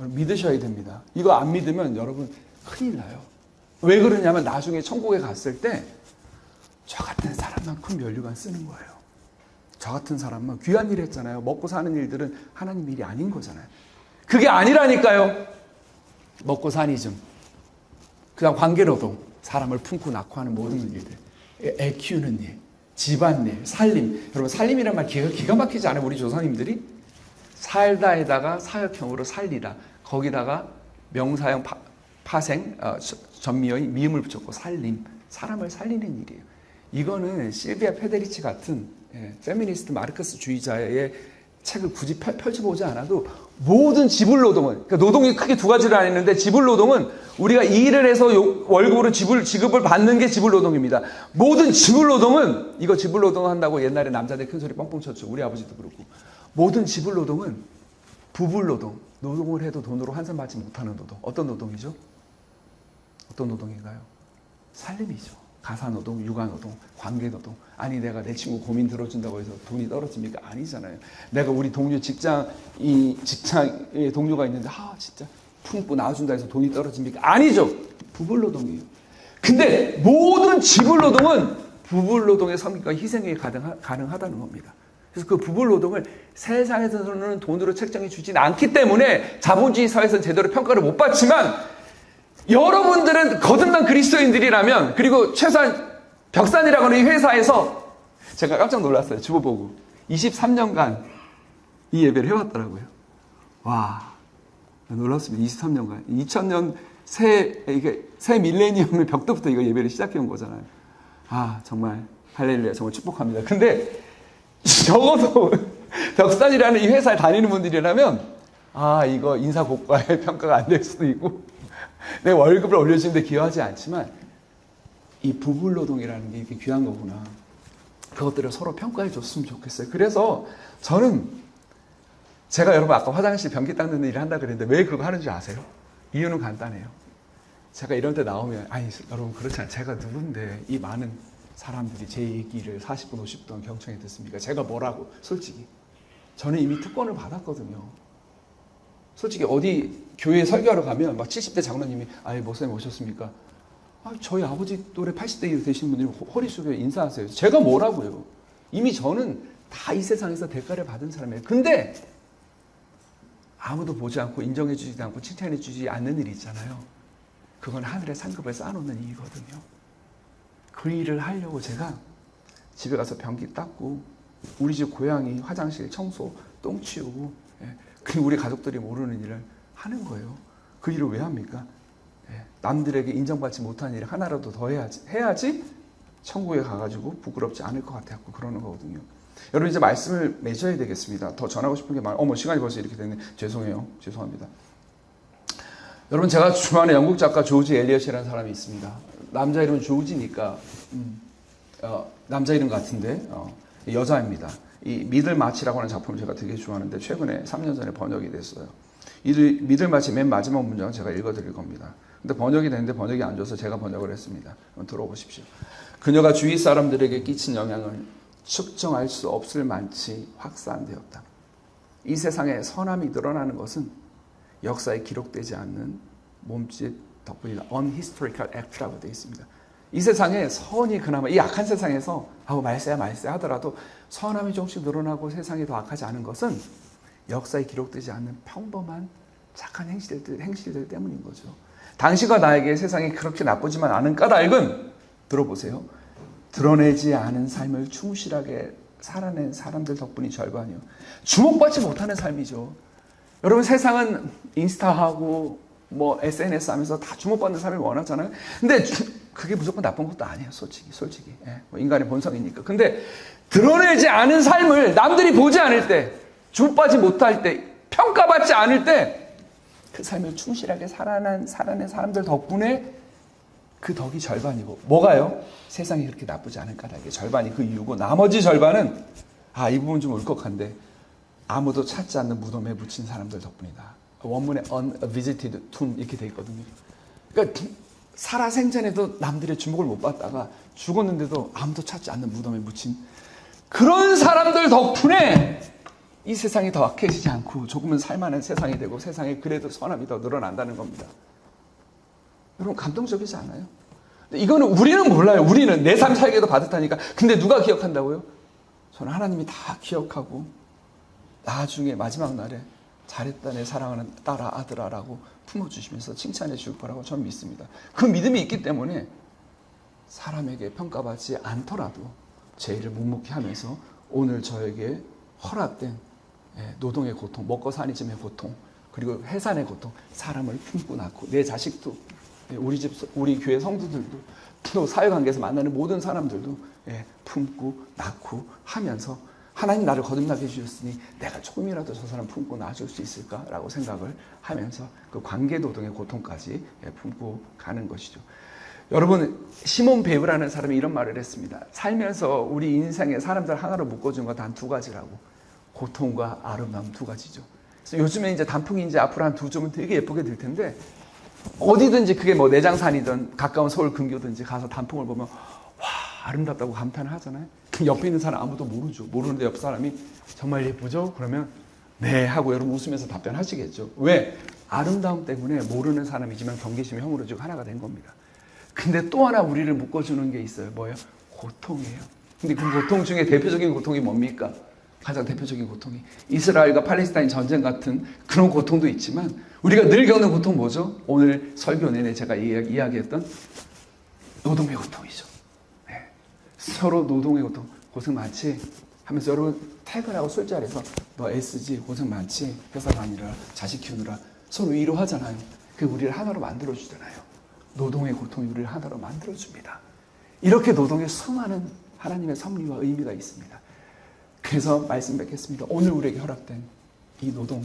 여러분, 믿으셔야 됩니다. 이거 안 믿으면 여러분 큰일 나요. 왜 그러냐면 나중에 천국에 갔을 때 저 같은 사람만 큰 면류관 쓰는 거예요. 저 같은 사람만 귀한 일 했잖아요. 먹고 사는 일들은 하나님 일이 아닌 거잖아요. 그게 아니라니까요. 먹고 사니즘, 그 다음 관계노동, 사람을 품고 낳고 하는 모든 일들, 애 키우는 일, 집안일, 살림. 여러분, 살림이란 말 기가 막히지 않아요? 우리 조상님들이 살다에다가 사역형으로 살리다, 거기다가 명사형 파생, 전미어인 미음을 붙였고 살림, 사람을 살리는 일이에요. 이거는 실비아 페데리치 같은 페미니스트 마르크스주의자의 책을 굳이 펼쳐보지 않아도 모든 지불노동은, 그러니까 노동이 크게 두 가지를 안 했는데 지불노동은 우리가 일을 해서 월급으로 지급을 받는 게 지불노동입니다. 모든 지불노동은, 이거 지불노동 한다고 옛날에 남자들 큰 소리 뻥뻥 쳤죠. 우리 아버지도 그렇고. 모든 지불노동은 부불노동, 노동을 해도 돈으로 환산 받지 못하는 노동. 어떤 노동이죠? 어떤 노동인가요? 살림이죠. 가사노동, 육아노동, 관계노동. 아니 내가 내 친구 고민 들어준다고 해서 돈이 떨어집니까? 아니잖아요. 내가 우리 동료 직장에 동료가 있는데 진짜 품고 나와준다 해서 돈이 떨어집니까? 아니죠. 부불노동이에요. 근데 모든 지불노동은 부불노동의 성격과 희생이 가능하다는 겁니다. 그래서 그 부불노동을 세상에서는 돈으로 책정해 주진 않기 때문에 자본주의 사회에서는 제대로 평가를 못 받지만 여러분들은 거듭난 그리스도인들이라면, 그리고 최소한 벽산이라고 하는 이 회사에서 제가 깜짝 놀랐어요. 주보 보고 23년간 이 예배를 해왔더라고요. 와, 놀랐습니다. 23년간 2000년 새 밀레니엄의 벽도부터 이거 예배를 시작해 온 거잖아요. 정말 할렐루야, 정말 축복합니다. 근데 적어도 벽산이라는 이 회사에 다니는 분들이라면 이거 인사 고과의 평가가 안 될 수도 있고 내 월급을 올려주는데 기여하지 않지만 이 부불노동이라는 게 이렇게 귀한 거구나. 그것들을 서로 평가해 줬으면 좋겠어요. 그래서 저는 제가 여러분 아까 화장실 변기 닦는 일을 한다 그랬는데 왜 그거 하는 줄 아세요? 이유는 간단해요. 제가 이런 데 나오면 여러분 그렇지 않아요. 제가 누군데 이 많은 사람들이 제 얘기를 40분 50분 경청해 듣습니까? 제가 뭐라고 솔직히 저는 이미 특권을 받았거든요. 솔직히 어디 교회 설교하러 가면 막 70대 장로님이 목사님 오셨습니까? 저희 아버지 또래 80대 되신 분들이 허리 숙여 인사하세요. 제가 뭐라고요? 이미 저는 다 이 세상에서 대가를 받은 사람이에요. 근데 아무도 보지 않고 인정해 주지도 않고 칭찬해 주지 않는 일이 있잖아요. 그건 하늘의 상급을 쌓아놓는 일이거든요. 그 일을 하려고 제가 집에 가서 변기 닦고 우리 집 고양이 화장실 청소 똥 치우고 그리고 우리 가족들이 모르는 일을 하는 거예요. 그 일을 왜 합니까? 남들에게 인정받지 못한 일을 하나라도 더 해야지 천국에 가가지고 부끄럽지 않을 것 같아서 그러는 거거든요. 여러분 이제 말씀을 맺어야 되겠습니다. 더 전하고 싶은 게 많아요. 시간이 벌써 이렇게 됐네. 죄송합니다. 여러분 제가 주말에 영국 작가 조지 엘리엇이라는 사람이 있습니다. 남자 이름은 조지니까 남자 이름 같은데 여자입니다. 이 미들마치라고 하는 작품을 제가 되게 좋아하는데 최근에 3년 전에 번역이 됐어요. 이 미들마치 맨 마지막 문장은 제가 읽어드릴 겁니다. 근데 번역이 됐는데 번역이 안 줘서 제가 번역을 했습니다. 한번 들어보십시오. 그녀가 주위 사람들에게 끼친 영향을 측정할 수 없을 만치 확산되었다. 이 세상에 선함이 늘어나는 것은 역사에 기록되지 않는 몸짓 덕분이다. unhistorical act라고 되어 있습니다. 이 세상에 선이 그나마 이 악한 세상에서 말세야 하더라도 선함이 조금씩 늘어나고 세상이 더 악하지 않은 것은 역사에 기록되지 않는 평범한 착한 행실들 때문인 거죠. 당신과 나에게 세상이 그렇게 나쁘지만 않은 까닭은 들어보세요. 드러내지 않은 삶을 충실하게 살아낸 사람들 덕분이 절반이요. 주목받지 못하는 삶이죠. 여러분 세상은 인스타하고 SNS 하면서 다 주목받는 삶을 원하잖아요. 근데 그게 무조건 나쁜 것도 아니에요. 솔직히. 인간의 본성이니까. 근데 드러내지 않은 삶을 남들이 보지 않을 때, 주목받지 못할 때, 평가받지 않을 때 그 삶을 충실하게 살아낸 사람들 덕분에 그 덕이 절반이고 뭐가요? 세상이 그렇게 나쁘지 않을 까닭에 절반이 그 이유고 나머지 절반은 이 부분 좀 울컥한데 아무도 찾지 않는 무덤에 묻힌 사람들 덕분이다. 원문에 unvisited tomb 이렇게 돼 있거든요. 그러니까 살아생전에도 남들의 주목을 못 받다가 죽었는데도 아무도 찾지 않는 무덤에 묻힌 그런 사람들 덕분에 이 세상이 더 악해지지 않고 조금은 살만한 세상이 되고 세상에 그래도 선함이 더 늘어난다는 겁니다. 여러분 감동적이지 않아요? 이거는 우리는 몰라요. 우리는 내 삶 살기에도 받았다니까. 근데 누가 기억한다고요? 저는 하나님이 다 기억하고 나중에 마지막 날에 잘했다 내 사랑하는 딸아 아들아라고 품어주시면서 칭찬해 줄 거라고 저는 믿습니다. 그 믿음이 있기 때문에 사람에게 평가받지 않더라도 제 일을 묵묵히 하면서 오늘 저에게 허락된 노동의 고통, 먹고 사니즘의 고통, 그리고 해산의 고통, 사람을 품고 낳고 내 자식도 우리 집, 우리 교회 성도들도 또 사회관계에서 만나는 모든 사람들도 품고 낳고 하면서 하나님 나를 거듭나게 해주셨으니 내가 조금이라도 저 사람 품고 낳아줄 수 있을까라고 생각을 하면서 그 관계노동의 고통까지 품고 가는 것이죠. 여러분, 시몬 베우라는 사람이 이런 말을 했습니다. 살면서 우리 인생에 사람들 하나로 묶어준 건 단 두 가지라고. 고통과 아름다움 두 가지죠. 그래서 요즘에 이제 단풍이 이제 앞으로 한 두 점은 되게 예쁘게 될 텐데 어디든지 그게 뭐 내장산이든 가까운 서울 근교든지 가서 단풍을 보면 와 아름답다고 감탄을 하잖아요. 옆에 있는 사람 아무도 모르죠. 모르는데 옆 사람이 정말 예쁘죠? 그러면 네 하고 여러분 웃으면서 답변하시겠죠. 왜? 아름다움 때문에 모르는 사람이지만 경계심이 허물어지고 하나가 된 겁니다. 근데 또 하나 우리를 묶어주는 게 있어요. 뭐예요? 고통이에요. 근데 그 고통 중에 대표적인 고통이 뭡니까? 가장 대표적인 고통이 이스라엘과 팔레스타인 전쟁 같은 그런 고통도 있지만 우리가 늘 겪는 고통 뭐죠? 오늘 설교 내내 제가 이야기했던 노동의 고통이죠. 네. 서로 노동의 고통. 고생 많지? 하면서 여러분 퇴근하고 술자리에서 너 애쓰지? 고생 많지? 회사 다니느라 자식 키우느라 서로 위로하잖아요. 그게 우리를 하나로 만들어주잖아요. 노동의 고통이 우리를 하나로 만들어줍니다. 이렇게 노동에 수많은 하나님의 섭리와 의미가 있습니다. 그래서 말씀 뵙겠습니다. 오늘 우리에게 허락된 이 노동,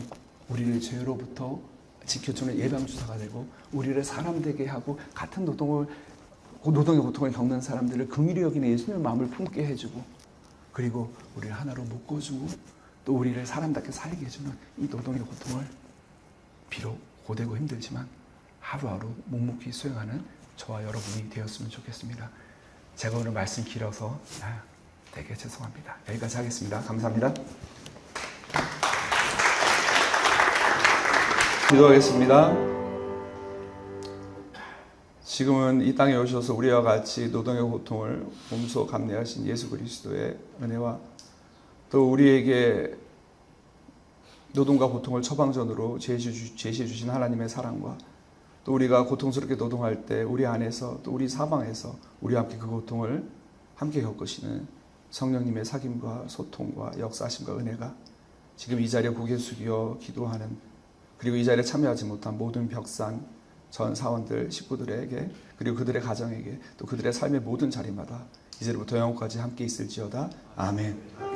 우리를 죄로부터 지켜주는 예방주사가 되고 우리를 사람 되게 하고 같은 노동의 고통을 겪는 사람들을 긍휼히 여기는 예수님의 마음을 품게 해주고 그리고 우리를 하나로 묶어주고 또 우리를 사람답게 살게 해주는 이 노동의 고통을 비록 고되고 힘들지만 하루하루 묵묵히 수행하는 저와 여러분이 되었으면 좋겠습니다. 제가 오늘 말씀 길어서 되게 죄송합니다. 여기까지 하겠습니다. 감사합니다. 기도하겠습니다. 지금은 이 땅에 오셔서 우리와 같이 노동의 고통을 몸소 감내하신 예수 그리스도의 은혜와 또 우리에게 노동과 고통을 처방전으로 제시해 주신 하나님의 사랑과 또 우리가 고통스럽게 노동할 때 우리 안에서 또 우리 사방에서 우리와 함께 그 고통을 함께 겪으시는 성령님의 사귐과 소통과 역사하심과 은혜가 지금 이 자리에 고개 숙여 기도하는 그리고 이 자리에 참여하지 못한 모든 벽산 전 사원들 식구들에게 그리고 그들의 가정에게 또 그들의 삶의 모든 자리마다 이제부터 영원까지 함께 있을지어다. 아멘.